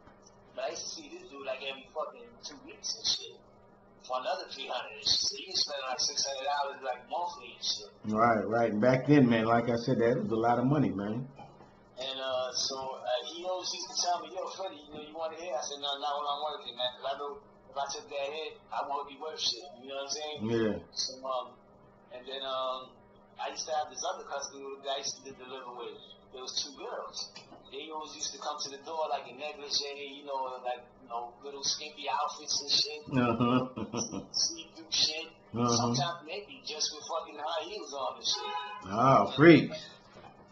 But I used to see this dude like every fucking 2 weeks and shit. For another $300 and shit. So you can spend like $600 like monthly and shit. Right. Back then, man, like I said, that was a lot of money, man. And he always used to tell me, yo, Freddie, you want to hit? I said, no, not when I'm working, man. Because I know if I took that hit, I won't be worth shit. You know what I'm saying? Yeah. So, and then I used to have this other customer that I used to deliver with. There was two girls. They always used to come to the door like a negligee, little skimpy outfits and shit. See-through shit. Sometimes maybe just with fucking high heels on and shit. Oh, freaks.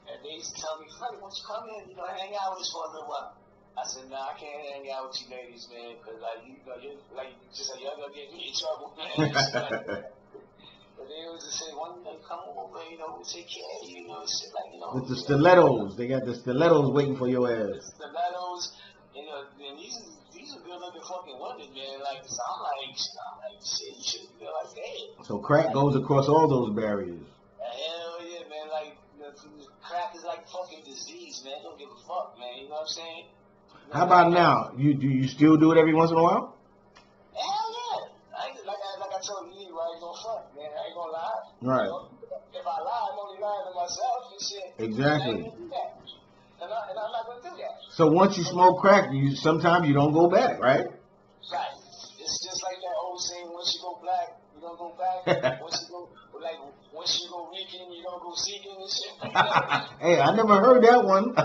And they used to tell me, Freddie, why don't you come in, hang out with us for a little while. I said, nah, I can't hang out with you ladies, man, because you're gonna get me in trouble, man. But they always say, one day come over, we'll take care of you, shit With the stilettos, they got the stilettos waiting for your ass. Stilettos, and these are good looking fucking women, man. So I'm like, shit, you should be like that. So crack goes across all those barriers. Hell yeah, man. Crack is like fucking disease, man. Don't give a fuck, man. You know what I'm saying? How about now? Do you still do it every once in a while? Hell yeah. Like I told you, I ain't gonna fuck, man. I ain't gonna lie. Right. If I lie, I'm only lying to myself and shit. Exactly. And I ain't gonna do that. And I'm not gonna do that. So once you smoke crack, sometimes you don't go back, right? Right. It's just like that old saying, once you go black, you don't go back. Once you go reeking, you don't go seeking and shit. Hey, I never heard that one. My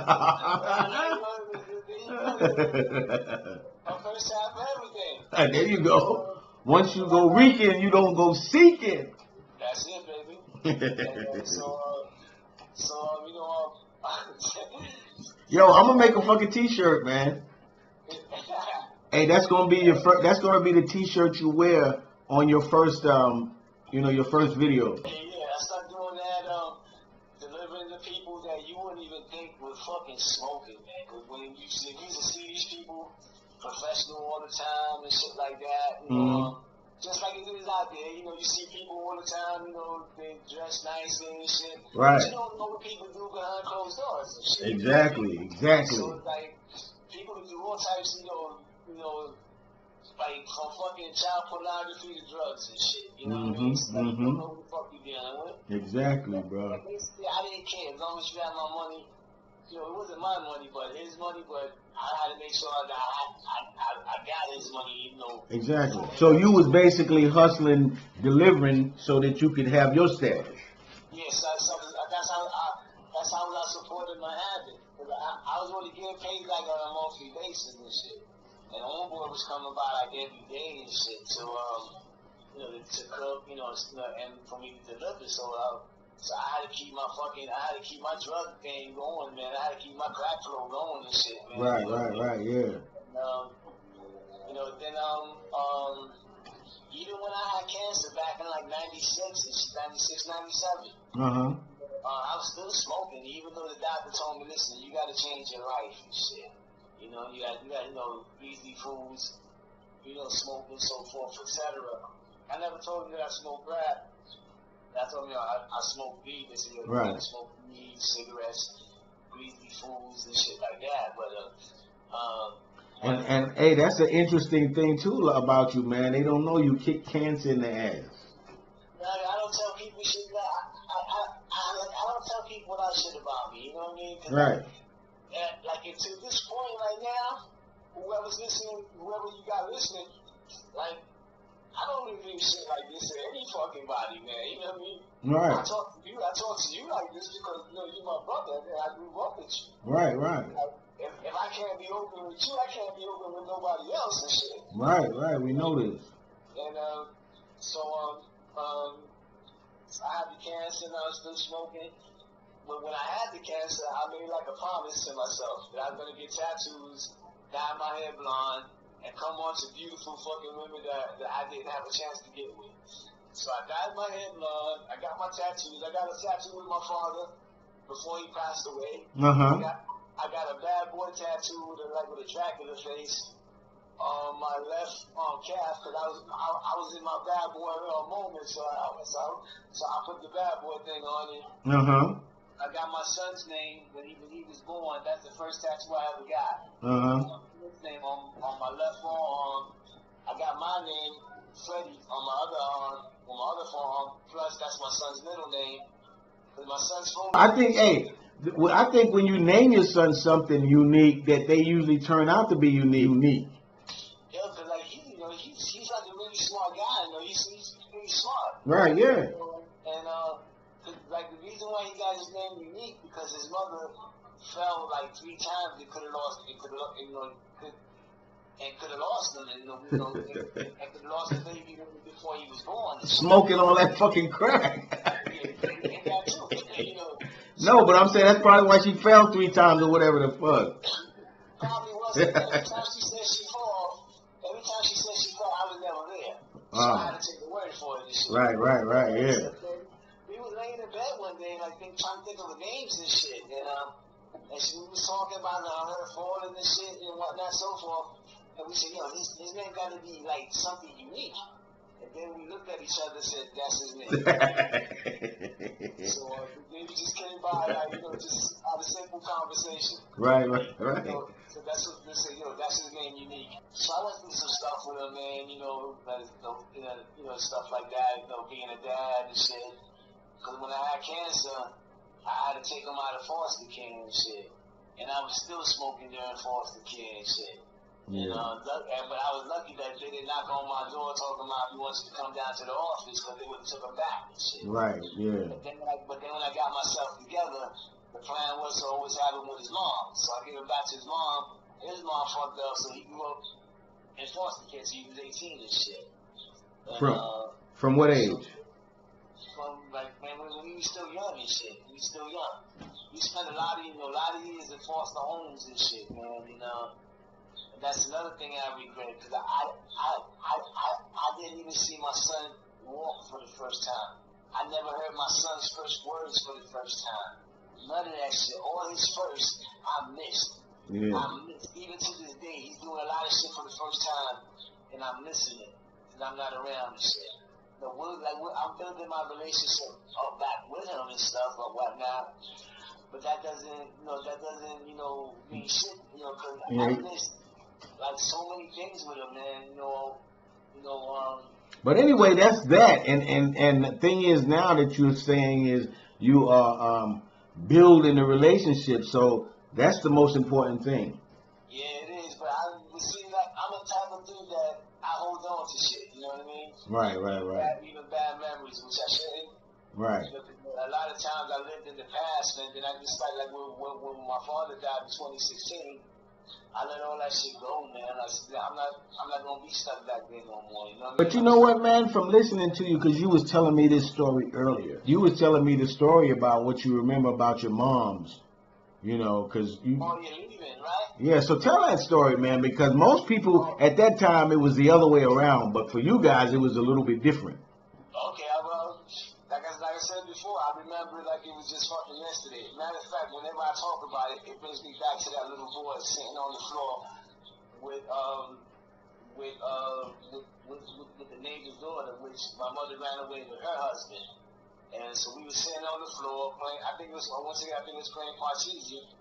first time for everything. There you go. Once you go reeking, you don't go seeking. That's it, baby. Yo, I'm gonna make a fucking t-shirt, man. Hey, that's gonna be that's gonna be the t-shirt you wear on your first your first video. Yeah, I started doing that, delivering to people that you wouldn't even think were fucking smoking, man. Because when you used to see these people professional all the time and shit like that, just like it is out there, you see people all the time, they dress nicely and shit. Right. But you don't know what people do behind closed doors and shit. Exactly. So it's like, people do all types, like from fucking child pornography to drugs and shit. You know what I mean? You don't know what the fuck you dealing with. Exactly, bro. Basically, I didn't care as long as you had my money. It wasn't my money, but his money. But I had to make sure that I got his money, Exactly. So you was basically hustling, delivering, so that you could have your stash. Yes, that's how I supported my habit. I was only getting paid like on a monthly basis and shit. And Homeboy was coming by like every day and shit to cook, and for me to deliver. So I had to keep my drug thing going, man. I had to keep my crack flow going and shit, man. Right, yeah. Then even when I had cancer back in like 96, 97, I was still smoking, even though the doctor told me, listen, you got to change your life and shit. You got greasy foods, smoking, so forth, etc. I never told him that I smoked crack. I told him, I smoke weed. They said, I smoke weed, cigarettes, greasy foods, and shit like that. But, and hey, that's an interesting thing, too, about you, man. They don't know you kick cancer in the ass. I don't tell people shit. I don't tell people what I shit about me, you know what I mean? Right. To this point right now, whoever's listening, whoever you got listening, I don't even do shit like this to any fucking body, man. You know what I mean? Right. I talk to you like this because you're my brother, man. I grew up with you. Right. If I can't be open with you, I can't be open with nobody else and shit. Right. We know this. And I had the cancer and I was still smoking. But when I had the cancer, I made like a promise to myself that I was gonna get tattoos, dye my hair blonde, and come on to beautiful fucking women that I didn't have a chance to get with. So I dyed my hair blonde, I got my tattoos. I got a tattoo with my father before he passed away. I got a bad boy tattoo with a Dracula face on my left calf because I was in my bad boy moment, so I put the bad boy thing on it. I got my son's name when he was born. That's the first tattoo I ever got. His name on my left forearm. I got my name, Freddie, on my other arm, on my other forearm. Plus, that's my son's middle name. My son's phone. I think, hey, Well, I think when you name your son something unique, that they usually turn out to be unique. Yeah, because like he's like a really smart guy. He's really smart. Right. Yeah. And like the reason why he got his name unique because his mother fell like 3 times and could have lost him, and could have lost the baby before he was born. Smoking all that fucking crack. And that too, No, but I'm saying that's probably why she fell 3 times or whatever the fuck. Probably was. Every time she said she fell, I was never there. So I had to take the word for it. Right, yeah. We were laying in bed one day, and trying to think of the names and shit, and she was talking about her falling and shit and whatnot, so forth. And we said, his name got to be like something unique. And then we looked at each other and said, that's his name. So we just came by, just out of simple conversation. Right. So that's what they say, that's his name, unique. So I went through some stuff with him, man, stuff like that, being a dad and shit. Because when I had cancer, I had to take him out of foster care and shit. And I was still smoking during foster care and shit. Yeah. But I was lucky that they didn't knock on my door talking about he wants to come down to the office because they would have took him back and shit. Right, yeah. But then when I got myself together, the plan was to always have him with his mom. So I gave him back to his mom. His mom fucked up, so he grew up in foster care till he was 18 and shit. And, from what age? From when he was still young and shit. He was still young. We spent a lot of years in foster homes and shit, man. And that's another thing I regret because I didn't even see my son walk for the first time. I never heard my son's first words for the first time. None of that shit. All his first, I missed. Yeah. I missed. Even to this day, he's doing a lot of shit for the first time, and I'm missing it because I'm not around and shit. I'm building my relationship up back with him and stuff or whatnot. But that doesn't mean shit, because I missed like so many things with him, man. But anyway, that's that. And the thing is now that you're saying is you are building a relationship. So that's the most important thing. Yeah, it is. But I'm the type of dude that I hold on to shit. You know what I mean? Right. Even bad memories, which I shouldn't. Right. A lot of times I lived in the past, man. Then I just like when my father died in 2016. I let all that shit go, man. I'm not gonna be stuck back there no more. You know what I mean? But you know what, man? From listening to you, because you was telling me this story earlier. You was telling me the story about what you remember about your moms. Because you. Oh, you're leaving, right? Yeah. So tell that story, man. Because most people at that time it was the other way around, but for you guys it was a little bit different. Okay, like I said before, I remember it like it was just fucking yesterday. Matter of fact, whenever I talk about it, it brings me back to that little boy sitting on the floor with the neighbor's daughter, which my mother ran away with her husband. And so we were sitting on the floor playing. I think it was playing Parcheesi.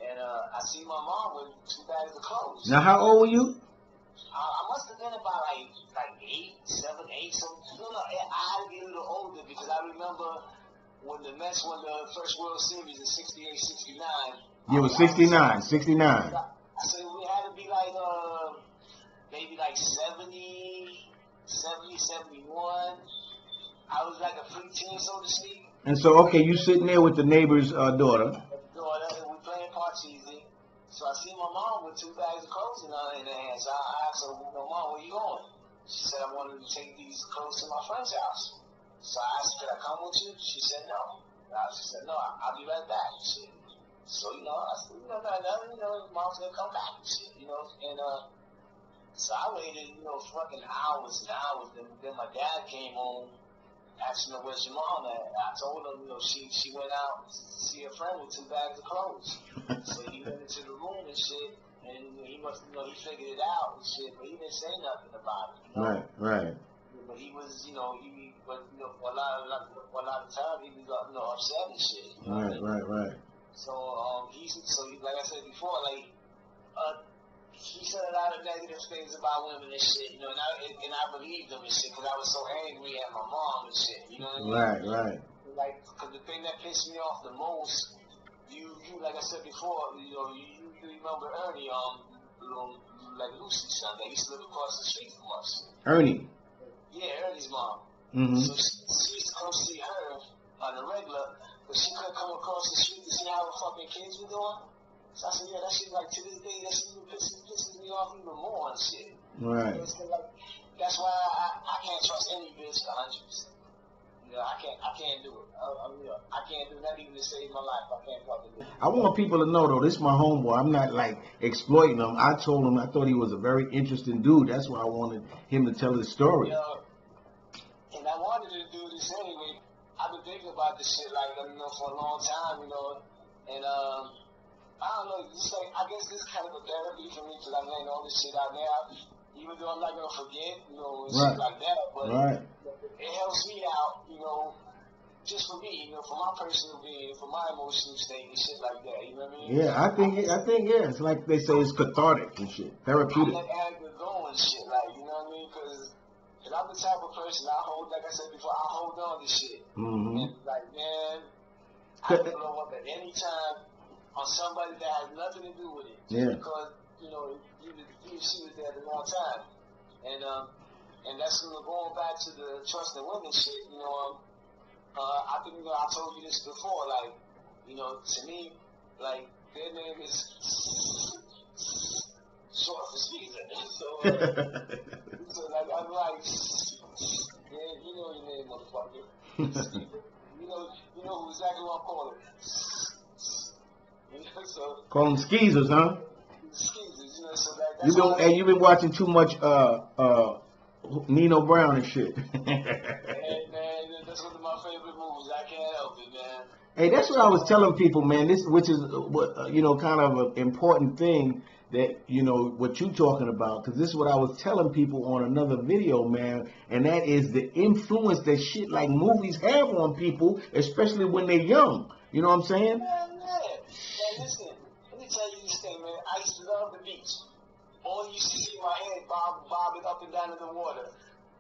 And I see my mom with 2 bags of clothes. Now, how old were you? I must have been about like 7, 8. So I had to be a little older because I remember when the Mets won the first World Series in 68, 69. Yeah, it was 69. So we had to be like maybe like 70, 71. I was like a preteen, so to speak. And so, okay, you sitting there with the neighbor's daughter. And we playing Parcheesi. So I see my mom with 2 bags of clothes in her hand. So I asked her, Mom, where you going? She said, I wanted to take these clothes to my friend's house. So I asked her, could I come with you? She said, no. She said, no, I'll be right back. So, I said, Mom's going to come back and shit, And so I waited, fucking hours and hours. Then my dad came home. Asking her where's your mom at. I told her, she went out to see a friend with 2 bags of clothes. So he went into the room and shit, and he must, he figured it out and shit, but he didn't say nothing about it. Right. But he was, for a lot of time he was, upset and shit. Right. So like I said before, he said a lot of negative things about women and shit, and I believed him and shit, because I was so angry at my mom and shit, you know what I mean? Right. Because the thing that pissed me off the most you like I said before, you know, you remember Ernie, like Lucy's son, that used to live across the street from us. Ernie. Yeah, Ernie's mom. Mm-hmm. So she used to come see her on the regular, but she couldn't come across the street to see how the fucking kids were doing. So I said, yeah, that shit, like, to this day, that shit pisses me off even more and shit. Right. So, like, that's why I can't trust any bitch 100%. You know, I can't do it. I can't do not even to save my life. I can't fucking do it. I want people to know, though, this is my homeboy. I'm not, like, exploiting him. I told him I thought he was a very interesting dude. That's why I wanted him to tell his story. You know, and I wanted to do this anyway. I've been thinking about this shit, like, you know, for a long time, you know, and, I don't know, just like, I guess this is kind of a therapy for me because I'm laying all this shit out there, even though I'm not going to forget, you know, and shit like that, but it helps me out, you know, just for me, you know, for my personal being, for my emotional state and shit like that, you know what I mean? Yeah, I think, yeah, it's like they say it's cathartic and shit, therapeutic. I let anger go and shit, like, you know what I mean? Because I'm the type of person, like I said before, I hold on to shit. Mm-hmm. And, like, man, I can blow up at any time on somebody that has nothing to do with it. Yeah. Because, you know, she was there at the wrong time. And that's going back to the trust in women shit, you know, I think, you know, I told you this before, like, you know, to me, like, their name is short for Caesar. So like, I'm like, yeah, you know your name, motherfucker. you know exactly what I'm calling. So, call them skeezers, huh? Skeezers, you know, so that's you've been watching too much Nino Brown and shit. Hey, man, that's one of my favorite movies. I can't help it, man. Hey, that's what I was telling people, man. This, which is, you know, kind of an important thing that, you know, what you talking about, because this is what I was telling people on another video, man, and that is the influence that shit like movies have on people, especially when they're young. You know what I'm saying? Man, listen, let me tell you this thing, man. I used to love the beach. All you used to see my head bobbing up and down in the water.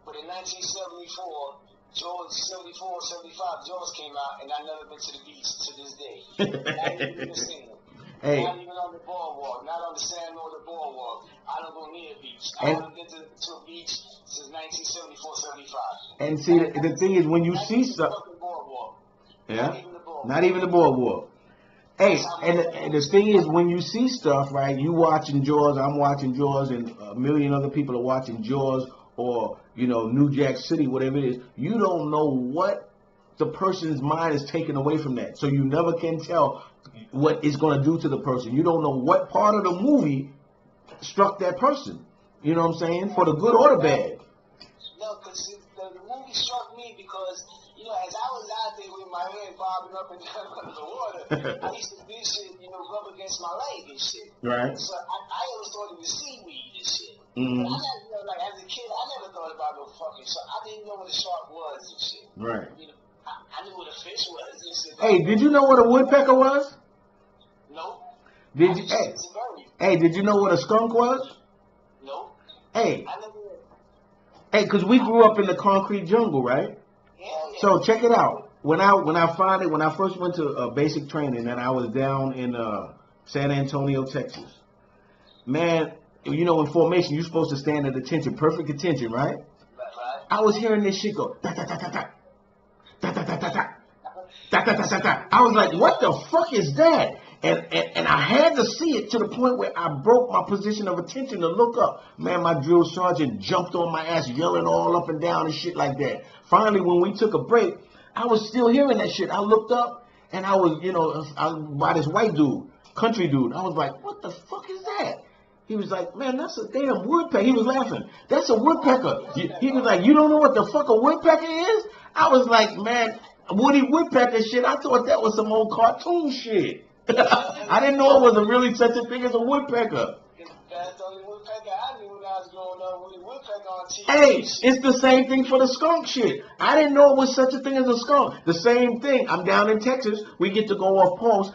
But in 1974, Jaws 74, 75, Jaws came out, and I never been to the beach to this day. Not even in the scene. Hey. Not even on the boardwalk, not on the sand or the boardwalk. I don't go near a beach. I haven't been to a beach since 1974, 75. And see, the thing is, when you see stuff, yeah, not even the boardwalk. Hey, and the thing is, when you see stuff, right, you watching Jaws, I'm watching Jaws, and a million other people are watching Jaws, or, you know, New Jack City, whatever it is, you don't know what the person's mind is taken away from that. So you never can tell what it's going to do to the person. You don't know what part of the movie struck that person. You know what I'm saying? For the good or the bad. No, because the movie struck me because, you know, as I was out there with my head bobbing up and down under the water, I used to do shit, you know, rub against my leg and shit. Right. So I always thought it was seaweed and shit. Mm-hmm. But I never, you know, like, as a kid, I never thought about no fucking shark. I didn't know what a shark was and shit. Right. You know, I knew what a fish was and shit. Hey, did you know what a woodpecker was? No. Did you? Hey, did you know what a skunk was? No. Hey. I never. Hey, because we grew up in the concrete jungle, right? Yeah. So check it out. When I first went to basic training, and I was down in San Antonio, Texas. Man, you know, in formation, you're supposed to stand at attention, perfect attention, right? Right. I was hearing this shit go da da da da da da da da da da da da da da. I was like, what the fuck is that? And I had to see it to the point where I broke my position of attention to look up. Man, my drill sergeant jumped on my ass, yelling all up and down and shit like that. Finally, when we took a break, I was still hearing that shit. I looked up, and I was, you know, by this white dude, country dude. I was like, what the fuck is that? He was like, man, that's a damn woodpecker. He was laughing. That's a woodpecker. He was like, you don't know what the fuck a woodpecker is? I was like, man, Woody Woodpecker shit, I thought that was some old cartoon shit. I didn't know it was really such a thing as a woodpecker. That's the only woodpecker I knew when I was growing up. Woody Woodpecker on TV. Hey, it's the same thing for the skunk shit. I didn't know it was such a thing as a skunk. The same thing. I'm down in Texas. We get to go off post.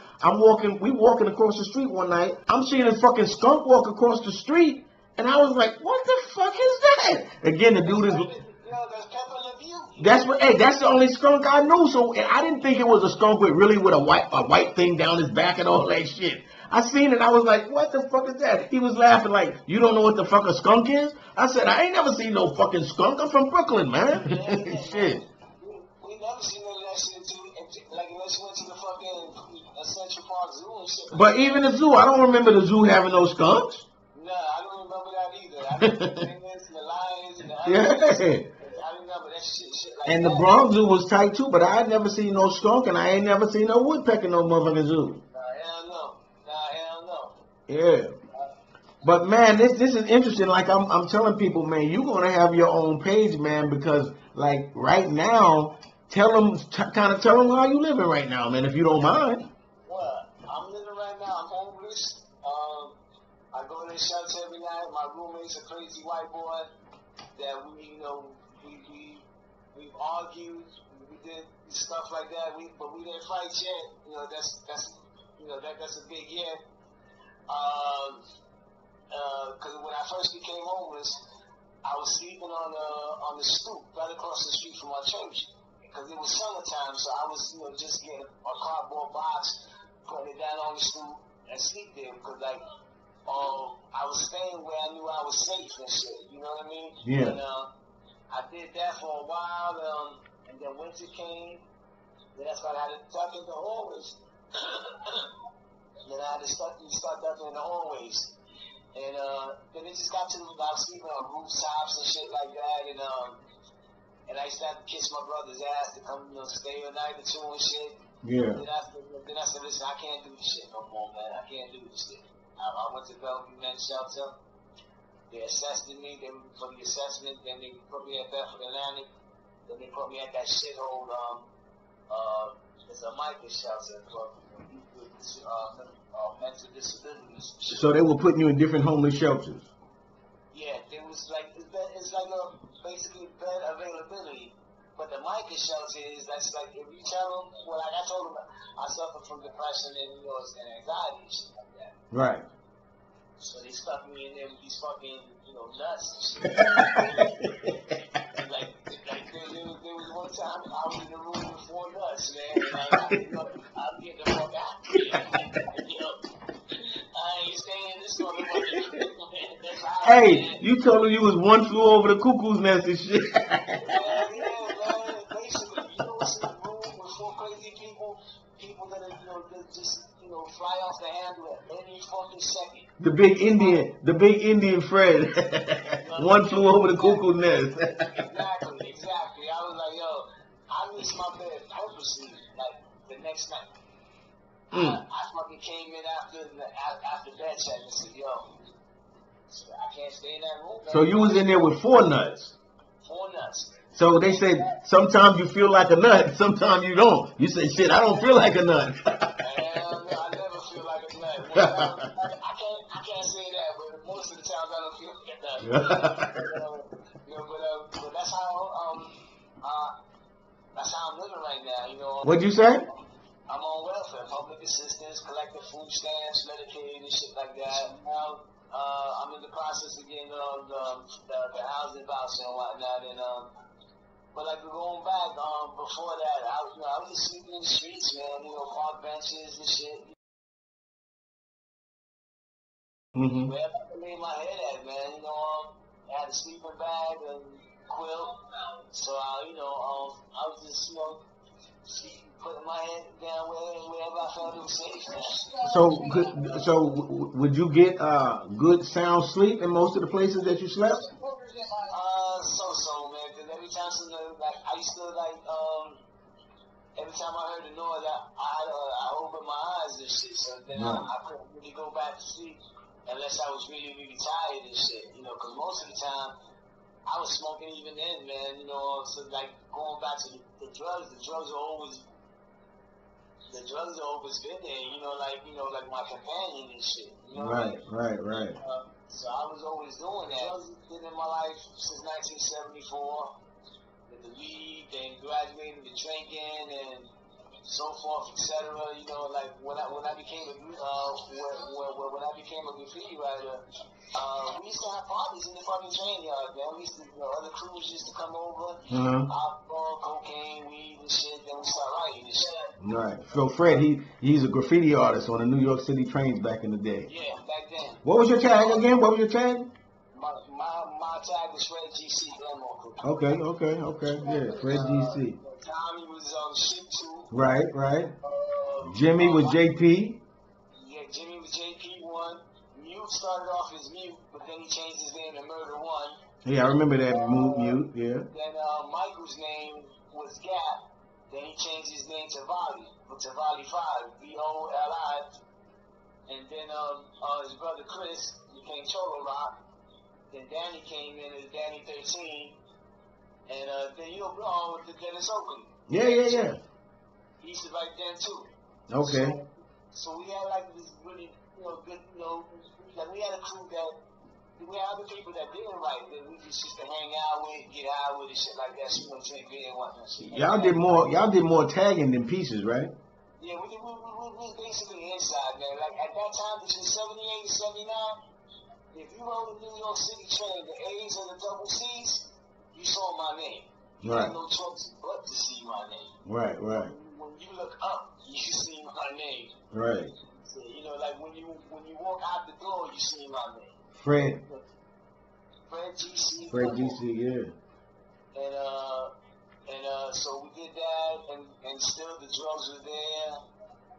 We walking across the street one night. I'm seeing a fucking skunk walk across the street. And I was like, what the fuck is that? Again, the dude is... You know, there's Pepper LaView. That's what. Hey, that's the only skunk I knew. So and I didn't think it was a skunk with really with a white thing down his back and all that shit. I seen it. I was like, what the fuck is that? He was laughing like, you don't know what the fuck a skunk is? I said, I ain't never seen no fucking skunk. I'm from Brooklyn, man. Shit. We never seen none of that shit too. Like unless you went to the fucking Central Park Zoo and shit. But even the zoo, I don't remember the zoo having no skunks. Nah, I don't remember that either. I remember the penguins and the lions and the Yeah. I remember that shit like And that. the Bronx Zoo was tight too, but I had never seen no skunk and I ain't never seen no woodpecker in no motherfucking zoo. Nah, hell no. Yeah. But man, this is interesting. Like I'm telling people, man, you're gonna have your own page, man, because like right now, tell them how you living right now, man, if you don't mind. Well, I'm living right now. I'm homeless. I go to the shelter every night. My roommate's a crazy white boy that we've argued. We did stuff like that. But we didn't fight yet. That's a big yet. Because when I first became homeless, I was sleeping on the stoop right across the street from our church. Because it was summertime, so I was just getting a cardboard box, putting it down on the stoop, and sleep there. Because I was staying where I knew I was safe and shit. You know what I mean? Yeah. And I did that for a while, and then winter came. Then I had to duck in the hallways. Then I had to start ducking in the hallways. And then it just got to I was sleeping on rooftops and shit like that, and I started to kiss my brother's ass to come, stay a night or two and shit. Yeah. Then I said, listen, I can't do this shit no more, man. I can't do this shit. I went to Bellevue Men's Shelter. They assessed me. For the assessment. Then they put me at Bedford Atlantic. Then they put me at that shithole. It's a migrant shelter for people with mental disabilities. So they were putting you in different homeless shelters. Yeah, there was like it's like basically bed availability. But the migrant shelter that's like if you tell them, well, like I told them, I suffer from depression and and anxiety and shit like that. Right. So they stuck me in there with these fucking nuts and shit. like there was one time I was in the room with 4 nuts, man, and I'm getting the fuck out. I ain't staying in this motherfucker. Hey, you told them you was one flew over the cuckoo's nest and shit. Yeah, man. Basically, it's in a room with 4 crazy people that are, that just, fly off the handle at any fucking second. The big Indian Fred. One flew over the cuckoo's nest. Exactly. I was like, yo, I missed my bed purposely, like, the next night. I fucking came in after bed check and said, yo, I can't stay in that room. Man. So you was in there with 4 nuts. 4 nuts. So they said sometimes you feel like a nut, sometimes you don't. You say, shit, I don't feel like a nut. I never feel like a nut. I can't say that, but most of the times I don't feel like a nut. But that's how I'm living right now. What'd you say? I'm on welfare, public assistance, collecting food stamps, Medicaid, and shit like that. Now I'm in the process of getting the housing voucher and whatnot, and but like going back, before that, I was just sleeping in the streets, man. Park benches and shit. Mm-hmm. Wherever I could lay my head at, man. I had a sleeping bag and quilt, so I was just putting my head down wherever I felt it was safe. So would you get good sound sleep in most of the places that you slept? So man, because every time I used to every time I heard the noise, I opened my eyes and shit. So then I couldn't really go back to sleep unless I was really, really tired and shit. Because most of the time I was smoking even then, man. So like going back to the drugs are always. The drugs have always been there, like my companion and shit. Right. So I was always doing that. Drugs have been in my life since 1974. With the weed, then graduating to drinking, and so forth, etc. You know, like when I became a when I became a graffiti writer, we used to have parties in the fucking train yard, man. We used to, you know, other crews used to come over, alcohol, cocaine, weed and shit. Then we start writing and shit. Right. So Fred, he's a graffiti artist on the New York City trains back in the day. Yeah, back then. What was your tag again? What was your tag? My tag was Fred GC. Okay. Yeah, Fred GC. Tommy was shit too. Right. Jimmy was JP. Yeah, Jimmy was JP1. Mute started off as Mute, but then he changed his name to Murder One. Yeah, I remember that Mute. Yeah. Then Michael's name was Gap. Then he changed his name to Volley 5, VOLI. And then his brother Chris became Cholo Rock. Then Danny came in as Danny 13. And then you know, with Dennis Oakley. Yeah. He used to write then too. Okay. So we had like this really, you know, good, you know, like we had a crew that we had other people that didn't write that we just used to hang out with, get out with, and shit like that. So, you know, drink beer and whatnot. Y'all did more tagging than pieces, right? Yeah, we basically inside, man. Like at that time, between 78 and 79, if you rode the New York City train, the A's and the double C's, you saw my name. You had no choice but to see my name. Right. When you look up, you see my name. Right. So, you know, like when you walk out the door, you see my name. Fred GC. Fred GC, yeah. And so we did that, and still the drugs were there.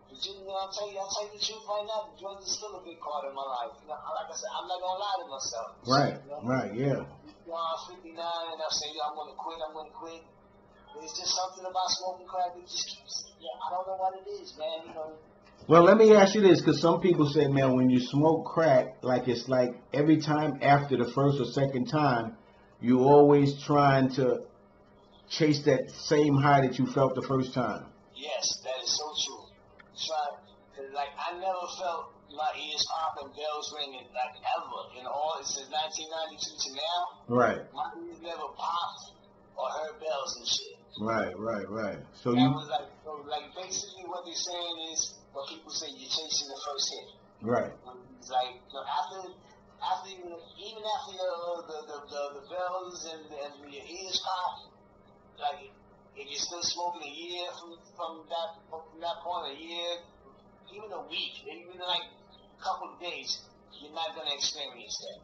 But you know, I'll tell you the truth right now, the drugs are still a big part of my life. You know, like I said, I'm not gonna lie to myself. Right, you know? right, yeah. You know, I'm 59 and I say, I'm gonna quit. There's just something about smoking crack that just keeps, I don't know what it is, man, you know. Well, let me ask you this, because some people say, man, when you smoke crack, like it's like every time after the first or second time, you always trying to chase that same high that you felt the first time. Yes, that is so true. Cause like I never felt my ears popping, bells ringing, like ever since 1992 to now. Right. My ears never popped or heard bells and shit. Right. So that was like basically what they're saying is what people say you're chasing the first hit. Right. It's like after even after the bells and your ears pop, like if you're still smoking a year from that point, a year, even a week, even like a couple of days, you're not gonna experience that.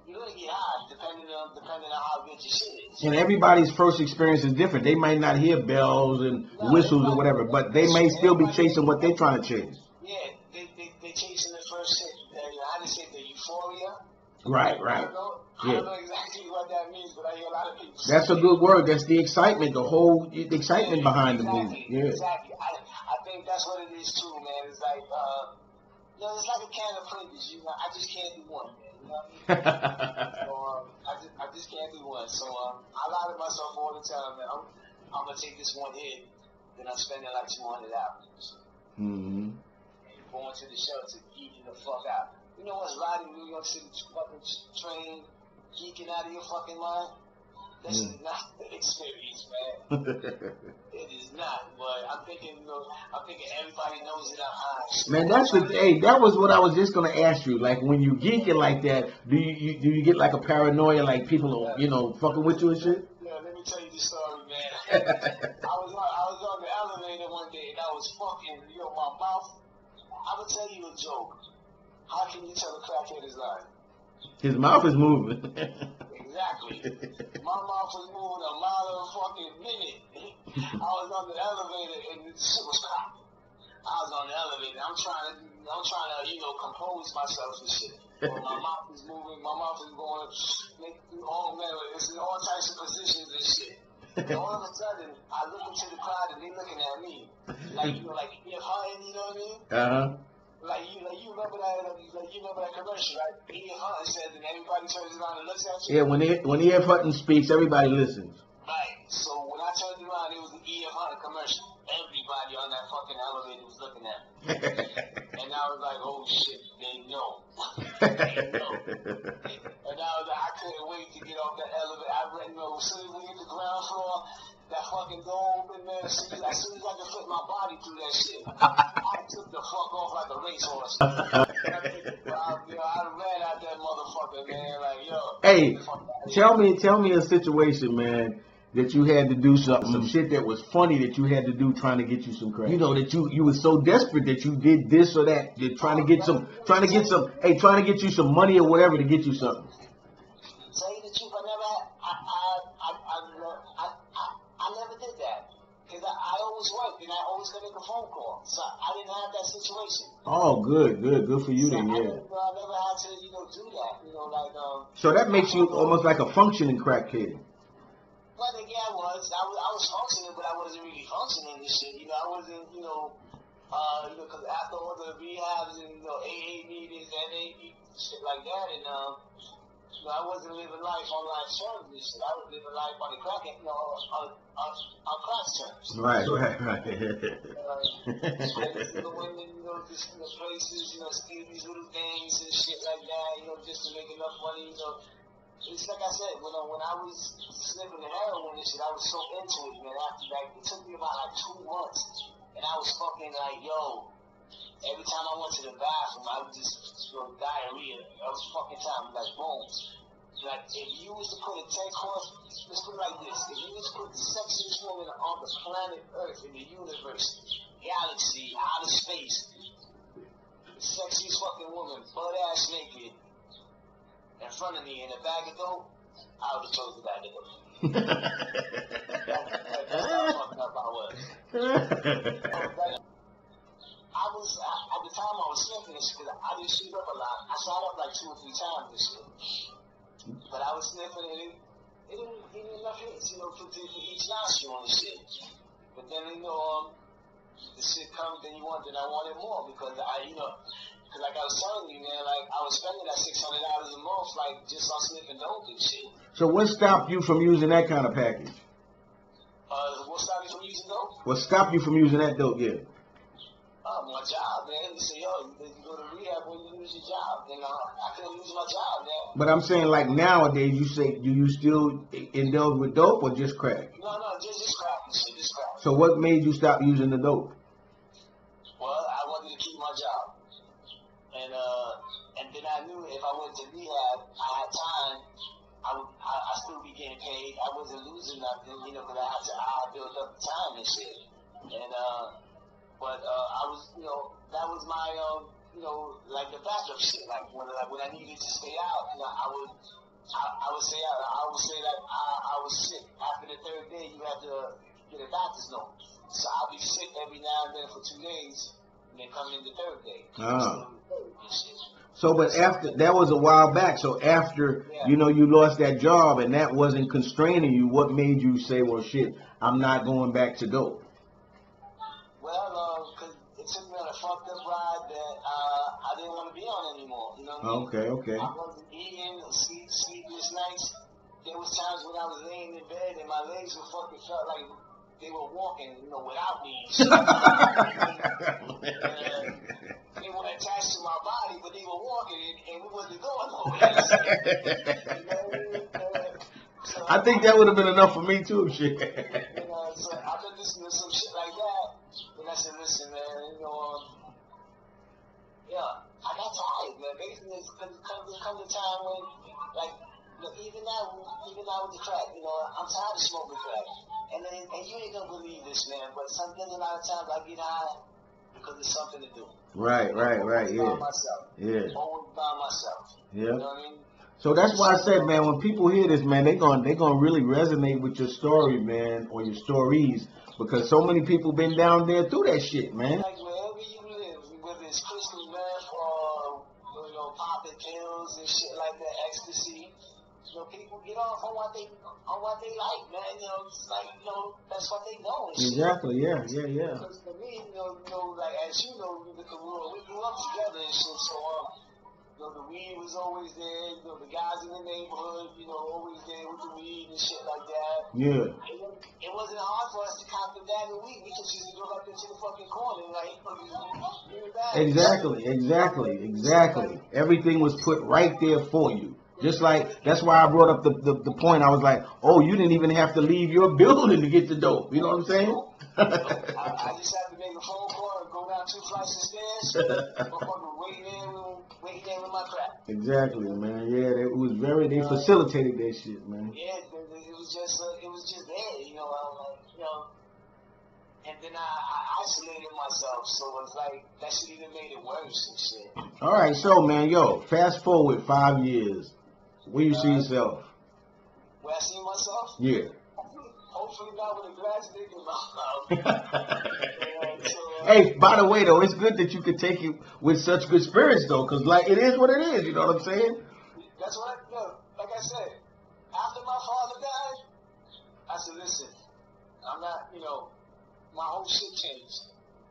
You're gonna get high depending on how good your shit is. And everybody's first experience is different. They might not hear bells and whistles or whatever, but they may still be chasing what they're trying to chase. Yeah, they chasing the first hit. How do you say the euphoria? Right. I don't know exactly what that means, but I hear a lot of people. That's a good word. That's the excitement, the excitement behind the movie. Yeah. Exactly. I think that's what it is too, man. It's like, it's like a can of Pringles. You know, I just can't do one, man. You know what I mean? So, I just can't do one. So I lie to myself all the time, man. I'm gonna take this one hit, then I'm spending like $200. Mm-hmm. And going to the shelter, geeking the fuck out. You know what's riding New York City fucking train, geeking out of your fucking mind? This is not the experience, man. It is not, but I'm thinking everybody knows that I'm high. Man, that was what I was just gonna ask you. Like when you geeking like that, do you get like a paranoia, like people are, fucking with you and shit? Yeah, let me tell you the story, man. I was on the elevator one day and I was fucking, my mouth. I would tell you a joke. How can you tell a crackhead is lying? His mouth is moving. Exactly. My mouth was moving a mile a fucking minute. I was on the elevator and the shit was cracked. I was on the elevator. I'm trying to, compose myself and shit. But my mouth is moving. My mouth is going. It's in all types of positions and shit. And all of a sudden, I look into the crowd and they looking at me like if hunting. You know what I mean? Like you remember that commercial, right? E.F. Hunting says, and everybody turns around and looks at you. Yeah, when E.F. Hunting speaks, everybody listens. Right. So when I turned around, it was the E.F. Hunting commercial. Everybody on that fucking elevator was looking at me, and I was like, oh shit, they know. And I was like, I couldn't wait to get off that elevator. As soon as we hit the ground floor, that fucking door open, man. As soon as I could fit my body through that shit, I took the fuck off like a racehorse. I ran out that motherfucker, man. Like, yo. Hey, tell me a situation, man, that you had to do some shit that was funny that you had to do trying to get you some credit. You know that you were so desperate that you did this or that. You're trying to get you some money or whatever to get you something. Tell you the truth, I never did that. Because I always worked and I always got to make a phone call. So I didn't have that situation. Oh, good for you then, yeah. I never had to, do that. Like so that makes you almost like a functioning crackhead. Well, yeah, I was functioning, but I wasn't really functioning this shit. I wasn't, because after all the rehabs and AA meetings, NA meetings, shit like that, and I wasn't living life on life terms and shit. I was living life on the crack, on class terms. Right. I used to go in and, just in the places, steal these little things and shit like that, just to make enough money, It's like I said, when I was sniffing the heroin and shit, I was so into it, man. After that, it took me about 2 months, and I was fucking like, yo. Every time I went to the bathroom, I would just diarrhea. I was fucking time, like boom. Like if you was to put a tank horse, let's put it like this: if you was to put the sexiest woman on the planet Earth, in the universe, galaxy, outer space, the sexiest fucking woman, butt ass naked, in front of me in a bag of dope, I would have chose the bag of dope. That's how fucked up I was. At the time I was sniffing this shit, I didn't shoot up a lot. I shot up like 2 or 3 times this shit. But I was sniffing it didn't give me enough hits, for each nostril on the shit. But then, the shit comes and I wanted more because like I was telling you, man, like I was spending that $600 a month, like just on sniffing dope and shit. So what stopped you from using that kind of package? What stopped me from using dope? What stopped you from using that dope, yeah? My job, man. You say, yo, you go to rehab when you lose your job. I couldn't lose my job, man. But I'm saying, like nowadays, you say, do you still indulge with dope or just crack? No, just crack and shit, just crack. So what made you stop using the dope? Well, I wanted to keep my job. And then I knew if I went to rehab, I had time, I'd still be getting paid. I wasn't losing nothing, because I built up the time and shit. But I was, that was my, like the backup shit. Like when I needed to stay out, I would stay out. I would say that I was sick. After the 3rd day, you had to get a doctor's note. So I'll be sick every now and then for 2 days, and then come in the 3rd day. So, but after that was a while back. So after you lost that job and that wasn't constraining you, what made you say, well, shit, I'm not going back to dope? Well, because it took me on a fucked up ride that I didn't want to be on anymore. You know what I mean? Okay. I wasn't eating, sleepless nights. There was times when I was laying in bed and my legs felt like they were walking, without me. They were attached to my body, but they were walking and we wasn't going nowhere. So I think that would have been enough for me too, shit. So I've been listening to some shit like that. And I said, listen, man, I got tired, man. Basically, it's come a time when, like, even now with the crack, I'm tired of smoking crack. And you ain't gonna believe this, man, but a lot of times I get high because it's something to do. Right, yeah. By myself. Yeah. Always by myself. Yeah. You know what I mean? So that's why I said, man, when people hear this, man, they gonna really resonate with your story, man, or your stories, because so many people been down there through that shit, man. Like wherever you live, whether it's crystal meth or popping pills and shit like that, ecstasy, people get off on what they like, man. It's like that's what they know. Exactly, yeah. Because for me, like as you know, we grew up together and shit, so the weed was always there. The guys in the neighborhood, always there with the weed and shit like that. Yeah. It wasn't hard for us to cop the bag of weed. We just used to go up into the fucking corner, like, Exactly. Everything was put right there for you. Just like, that's why I brought up the point. I was like, oh, you didn't even have to leave your building to get the dope. You know what I'm saying? I just have to make a phone call and go down 2 flights of stairs. Waiting there with my crack. Exactly, man. Yeah, it was they facilitated that shit, man. Yeah, it was just there, you know. I was like, you know. And then I isolated myself, so it's like that shit even made it worse and shit. All right, so man, fast forward 5 years. Where you see yourself? Where I see myself? Yeah. Hopefully not with a glass dick in my mouth. Hey, by the way, though, it's good that you could take it with such good spirits, though, because like it is what it is. You know what I'm saying? That's what like I said. After my father died, I said, listen, I'm not, my whole shit changed.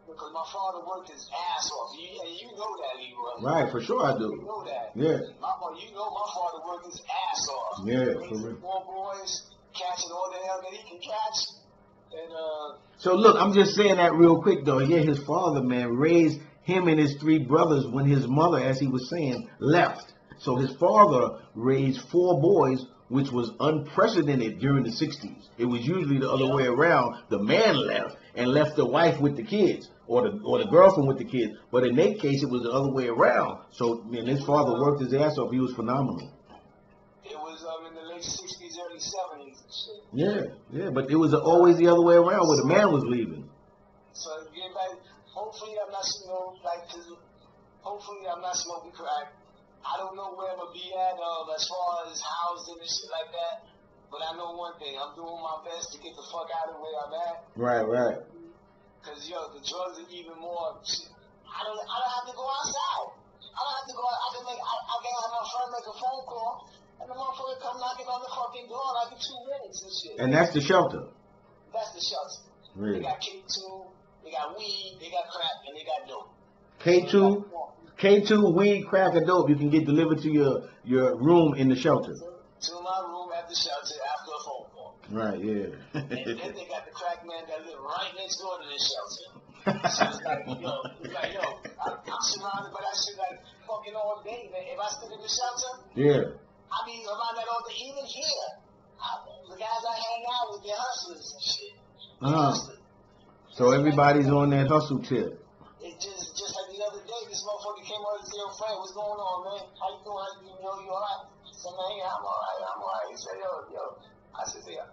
Because my father worked his ass off. And you know that, Leroy. Right, for sure I do. You know that. Yeah. My father worked his ass off. Yeah, raising for real. 4 boys, catching all the hell that he can catch. And, so look, I'm just saying that real quick, though. Yeah, his father, man, raised him and his 3 brothers when his mother, as he was saying, left. So his father raised 4 boys, which was unprecedented during the 60s. It was usually the other way around. The man left and left the wife with the kids, or the girlfriend with the kids. But in their case, it was the other way around. So, man, his father worked his ass off. He was phenomenal. It was in the late 60s, early 70s and shit. Yeah, but it was always the other way around where the man was leaving. So, hopefully I'm not, hopefully I'm not smoking crack. I don't know where I'm going to be at as far as housing and shit like that. But I know one thing. I'm doing my best to get the fuck out of where I'm at. Right. Because, the drugs are even more. I don't have to go outside. I don't have to go out. I can have my friend make a phone call, and the motherfucker come knocking on the fucking door like in 2 minutes and shit. And that's the shelter? That's the shelter. Really? They got K2, they got weed, they got crack, and they got dope. K2, weed, crack, or dope, you can get delivered to your room in the shelter. To my room at the shelter after a phone call. Right, yeah. And then they got the crack man that live right next door to this shelter. So it's like, I'm surrounded by that shit like fucking all day, man. If I stick in the shelter, I be around that all day. Even here, the guys I hang out with, they're hustlers and shit. So everybody's on that hustle tip. It just like the other day, this motherfucker came over to your friend. What's going on, man? How you doing? You alright? I said, man, yeah, I'm alright. He said, yo. I said, yeah.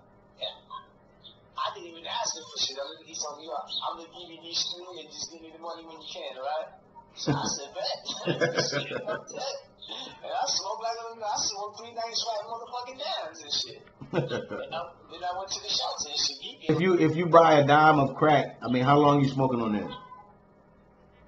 I didn't even ask him for shit. He told me, I'm gonna give you these 3 and just give me the money when you can, alright? So I said, bet. And I smoked 3 nights right motherfucking dams and shit. Then I went to the shelter and shit. If you buy a dime of crack, I mean, how long you smoking on that?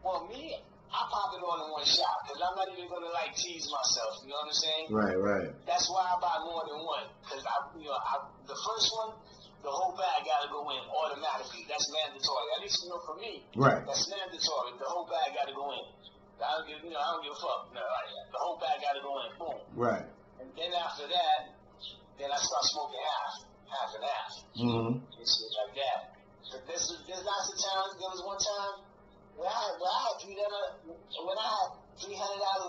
Well, me, I pop it on in one shot because I'm not even gonna tease myself. You know what I'm saying? Right. That's why I buy more than one because the first one, the whole bag gotta go in automatically. That's mandatory. At least for me. Right. That's mandatory. The whole bag gotta go in. I don't give a fuck. No, the whole bag gotta go in. Boom. Right. And then after that, then I start smoking half and half. Mm-hmm. And shit like that. So there's lots of times. There was one time. When I had $300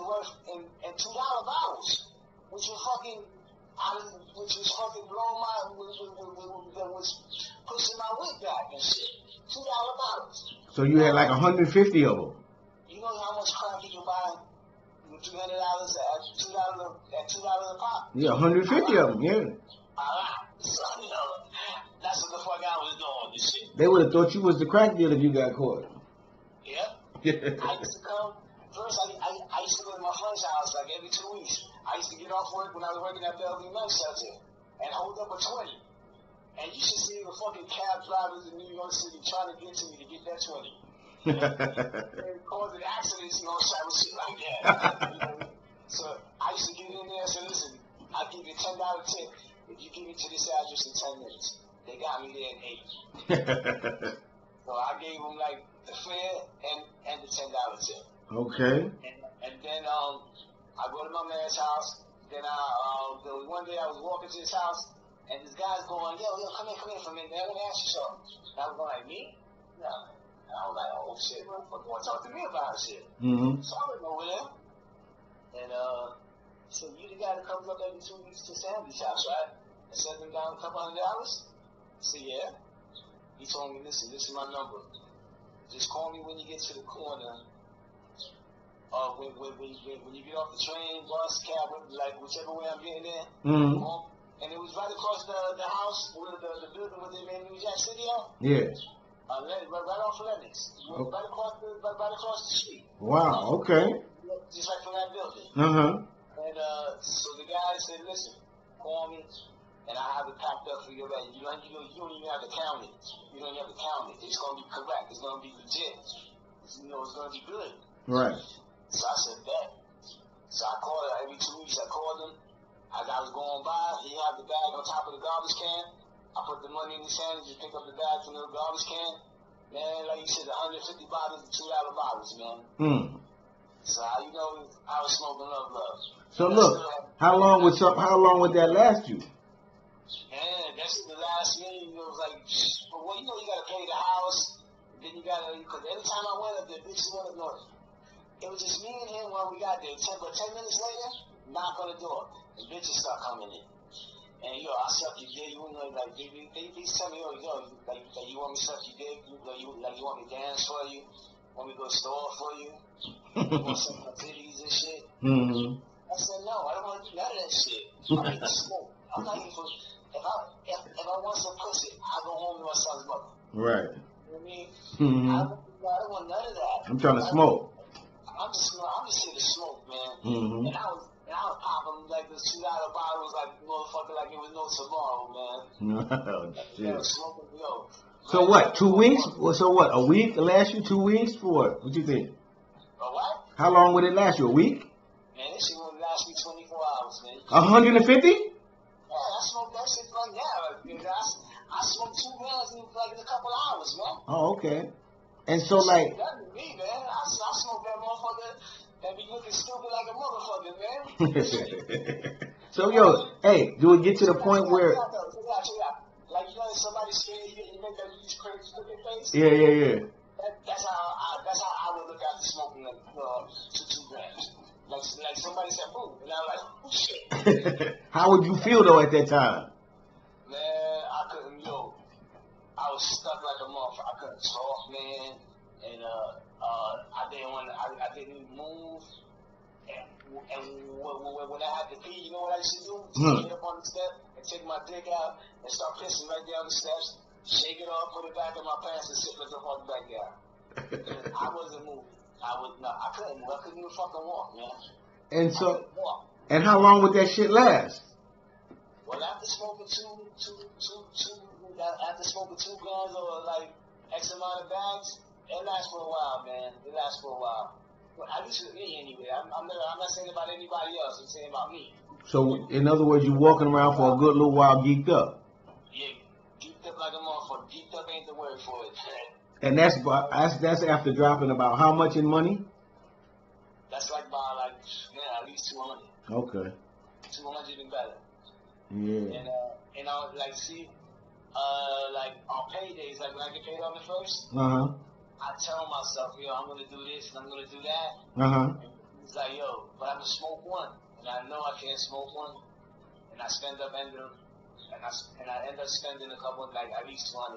worth in $2 bottles, which was fucking blowing was pushing my weight back and shit. $2 bottles. So you had like 150 of them. You know how much crack you can buy with $300 at $2 a pop? Yeah, 150 of them. Yeah. So that's what the fuck I was doing. This shit. They would have thought you was the crack dealer if you got caught. Yeah. I used to come. First, I used to go to my friend's house like every 2 weeks. I used to get off work when I was working at Bellevue Men's Shelter and hold up a 20. And you should see the fucking cab drivers in New York City trying to get to me to get that 20. And causing accidents, shit like that. So I used to get in there and say, listen, I'll give you a $10 tip if you get me to this address in 10 minutes. They got me there in 8. So I gave them the fare and the $10 tip. Okay. And then I go to my man's house. Then there was one day I was walking to his house, and this guy's going, yo, come here for a minute, man. I want to ask you something. And I was going like, me? No. And I was like, oh shit, what the fuck you want to talk to me about shit? Mm-hmm. So I went over there, and So you the guy that comes up every 2 weeks to Sandy's house, right? And sends him down a couple $100? I said, yeah. He told me, listen, this is my number. Just call me when you get to the corner. When you get off the train, bus, cab, like whichever way I'm getting there. Mm-hmm. And it was right across the house, where the building where they made New Jack City on. Yeah. Right off Lennox. Okay. Right across the street. Wow, okay. Just right from that building. Uh-huh. And so the guy said, listen, call me, and I have it packed up for you already. You don't even have to count it. You don't even have to count it. It's going to be correct. It's going to be legit. It's going to be good. Right. So I said, bet. So I called her every 2 weeks. I called him. As I was going by, he had the bag on top of the garbage can. I put the money in his hand and just pick up the bag from the garbage can. Man, like you said, 150 bottles, $2 bottles, man. So you know, I was smoking love. So look, how long would that last you? Man, that's the last year. You know, it was like, well, you know, you gotta pay the house. Then you gotta, because every time I went up there, bitches wanted to know. It was just me and him when we got there. 10 minutes later, knock on the door. The bitches start coming in. And yo, I suck your dick. You know, like they tell me, yo, like you want me to suck your dick? You want me to dance for you? Want me to go to the store for you? You want some titties and shit? Mm-hmm. I said no, I don't want to do none of that shit. I need to smoke. I'm not even for. If I want some pussy, I go home to my son's mother. Right. You know what I mean? Mm-hmm. I don't want none of that. I'm trying to smoke. I'm just here to smoke, man. Mm-hmm. And I was popping like this $2 bottles like motherfucker like it was no tomorrow, man. Oh, shit. Smoking, yo. So what? 2 weeks? So what? A week? It last you 2 weeks for what? What you think? A what? How long would it last you? A week? Man, this shit would last me 24 hours, man. 150? Yeah, I smoked that shit like that. I smoked 2 grams in like a couple hours, man. Oh, okay. And so like. That was me, man. I smoked that motherfucker. That be looking stupid like a motherfucker, man. So, yo, hey, do it get to the point where... Like, you know, somebody scared you make that these crazy looking face? Yeah. That's how I would look after smoking like 2 grams. Like somebody said, "Boo," and I'm like, "Oh shit." How would you feel though at that time? Man, I couldn't. I was stuck like a motherfucker. I couldn't talk, man, and I didn't move. And when I had to pee, you know what I used to do? Just get up on the step and take my dick out and start pissing right down the steps, shake it off, put it back in my pants, and sit right up on the back down. I wasn't moving. I couldn't move. I couldn't even fucking walk, man. And so, and how long would that shit last? Well, after smoking after smoking 2 grams or like X amount of bags, it lasts for a while, man. It lasts for a while. Well, at least with me, anyway. I'm not saying about anybody else. I'm saying about me. So, in other words, you're walking around for a good little while geeked up. Yeah, geeked up like a motherfucker. Geeked up ain't the word for it. And that's after dropping about how much in money? That's like about at least 200. Okay. 200 and better. Yeah. And I would see, like on paydays, like when I get paid on the first. I tell myself, yo, I'm gonna do this and I'm gonna do that. And it's like, yo, but I'm gonna smoke one, and I know I can't smoke one, and I end up spending a couple, like at least $200.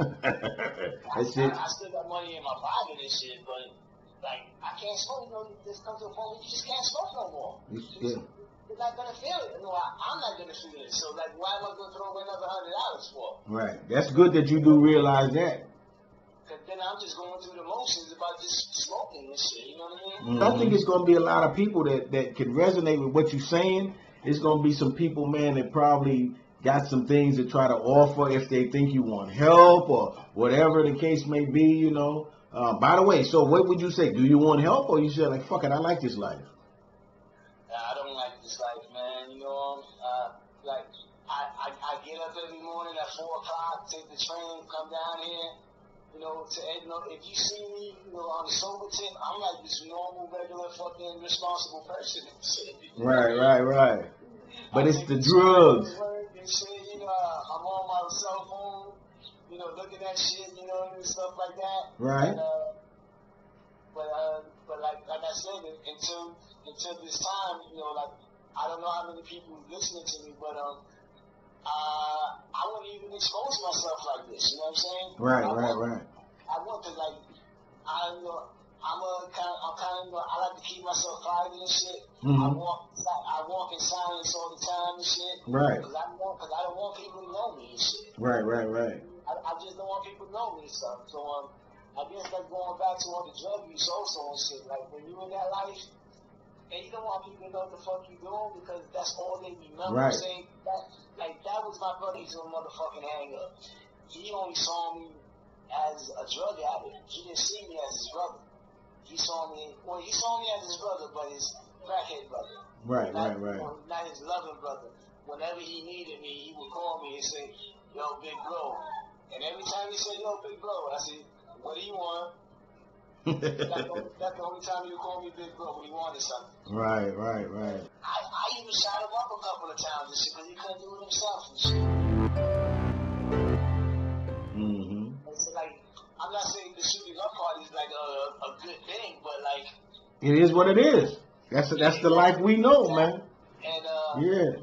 I still got money in my pocket and shit, but like I can't smoke. You know, this comes to a point where you just can't smoke no more. Yeah. You're not gonna feel it. No, I'm not gonna feel it. So like, why am I gonna throw away another $100 for? Right. That's good that you do realize that. Then I'm just going through the motions about just smoking and shit, you know what I mean? I think it's going to be a lot of people that can resonate with what you're saying. It's going to be some people, man, that probably got some things to try to offer if they think you want help or whatever the case may be, you know. By the way, so what would you say? Do you want help or you say, like, fuck it, I like this life? I don't like this life, man. You know, like, I get up every morning at 4 o'clock, take the train, come down here. You know, if you see me, on the sober tip, I'm like this normal, regular, fucking responsible person and shit. Right. But it's the drugs. And shit, I'm on my cell phone, looking at shit, and stuff like that. Right. But like I said, until this time, I don't know how many people listening to me, but I wouldn't even expose myself like this. You know what I'm saying? Right. I want to like, I like to keep myself private and shit. I walk in silence all the time and shit. Right. Because I don't want people to know me and shit. Right. I just don't want people to know me and stuff. So I guess like going back to all the drug use also and shit. Like when you in that life, and you don't want people to know what the fuck you doing because that's all they remember. Right. Saying that was my brother's motherfucking hang up. He only saw me as a drug addict. He didn't see me as his brother. He saw me as his brother, but his crackhead brother. Right. Not his loving brother. Whenever he needed me, he would call me and say, "Yo, big bro." And every time he said, "Yo, big bro," I said, "What do you want?" That's the only time you call me big bro when he wanted something. Right. I even shot him up a couple of times and shit because he couldn't do it himself and shit. So like, I'm not saying the shooting up part is like a good thing, but like it is what it is. That's the life we know, man. And yeah.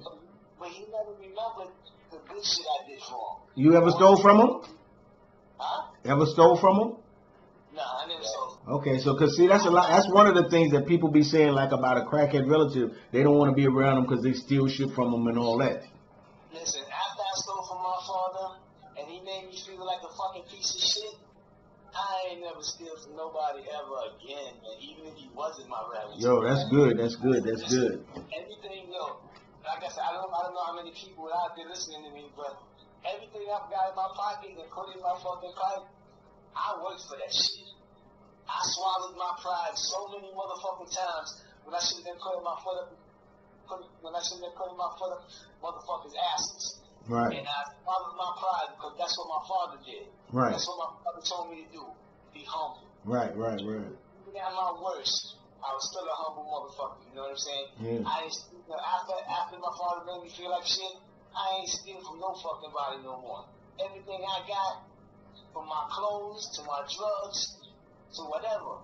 But he never remembered the good shit I did for him. You ever stole from him? Huh? Ever stole from him? No, I never stole. Okay, so cause see that's one of the things that people be saying like about a crackhead relative. They don't want to be around them because they steal shit from them and all that. Listen, after I stole from my father and he made me feel like a fucking piece of shit, I ain't never steal from nobody ever again, man. Even if he wasn't my relative. Yo, that's good. Everything, yo, like I said, I don't know how many people out there listening to me, but everything I've got in my pocket and put in my fucking pipe, I worked for that shit. I swallowed my pride so many motherfucking times when I should have been putting my foot up, motherfuckers' asses. Right. And I swallowed my pride because that's what my father did. Right. That's what my father told me to do. Be humble. Right. Even at my worst, I was still a humble motherfucker. You know what I'm saying? Yeah. After my father made me feel like shit, I ain't stealing from no fucking body no more. Everything I got, from my clothes to my drugs to whatever,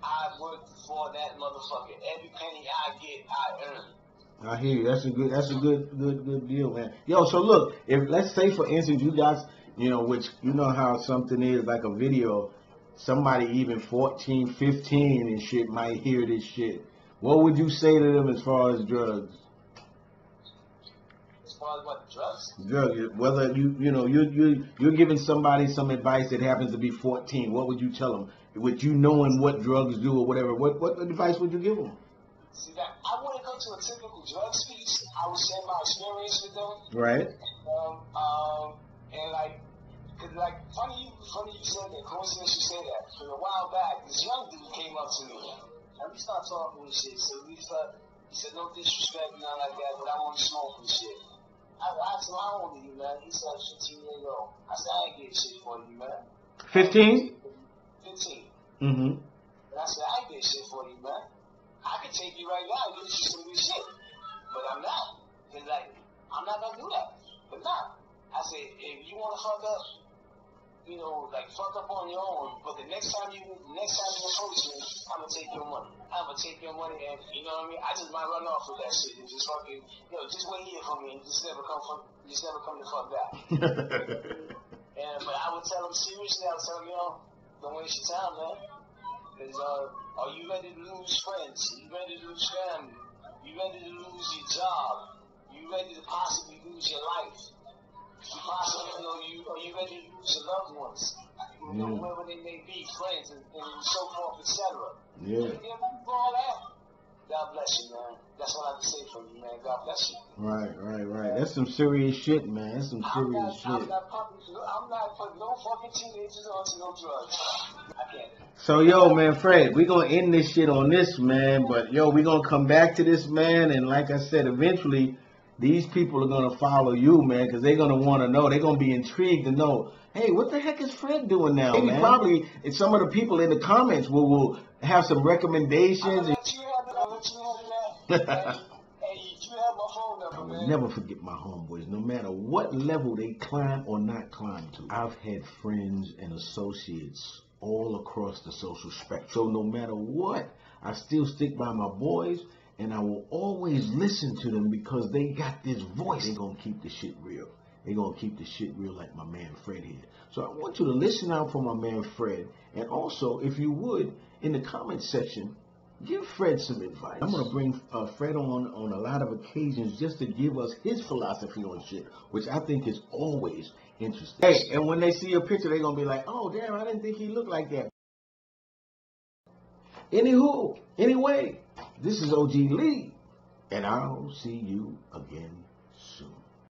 I worked for that motherfucker. Every penny I get, I earn. I hear you. That's a good deal, man. Yo, so look, if let's say for instance you guys, which you know how something is like a video, somebody even 14, 15 and shit might hear this shit. What would you say to them as far as drugs? As far as what, drugs? Drugs. Whether you're giving somebody some advice that happens to be 14, what would you tell them? With you knowing what drugs do or whatever, what advice would you give them? See that I wouldn't go to a typical drug speech. I would share my experience with them. Right. And like, cause like funny you said that. Coincidence you said that. For a while back, this young dude came up to me and we started talking and shit. So he said no disrespect, nothing like that, but I want to smoke and shit. I asked him how old are you, man? He said 15 years old. I said I ain't getting shit for you, man. 15? 15. Mm-hmm. And I said I ain't getting shit for you, man. I can take you right now and get you some good shit. But I'm not. Cause like, I'm not gonna do that. But nah. I said, if you wanna fuck up, like fuck up on your own, but the next time you approach me, I'm gonna take your money. I'm gonna take your money and you know what I mean? I just might run off with that shit and just fucking just wait here for me and just never come to fuck back. But I would tell him seriously, I would tell him, don't waste your time, man. Because are you ready to lose friends? Are you ready to lose family? Are you ready to lose your job? Are you ready to possibly lose your life? Are you ready to lose your loved ones? Wherever they may be, friends and so forth, etc. Yeah. All that. God bless you, man. That's what I have to say for you, man. God bless you. Right. That's some serious shit, man. That's some serious shit. I'm not putting no fucking teenagers onto no drugs. I can't. So, man, Fred, we're going to end this shit on this, man. But, we're going to come back to this, man. And like I said, eventually, these people are going to follow you, man, because they're going to want to know. They're going to be intrigued to know, hey, what the heck is Fred doing now, man? Maybe probably some of the people in the comments will have some recommendations. I'll let you have that. Hey, you have my phone number, man. I will never forget my homeboys, no matter what level they climb or not climb to. I've had friends and associates all across the social spectrum. So no matter what, I still stick by my boys. And I will always listen to them because they got this voice. They're going to keep the shit real. They're going to keep the shit real like my man Fred here. So I want you to listen out for my man Fred. And also, if you would, in the comment section, give Fred some advice. I'm going to bring Fred on a lot of occasions just to give us his philosophy on shit, which I think is always interesting. Hey, and when they see a picture, they're going to be like, oh, damn, I didn't think he looked like that. Anyway, this is OGLEE, and I'll see you again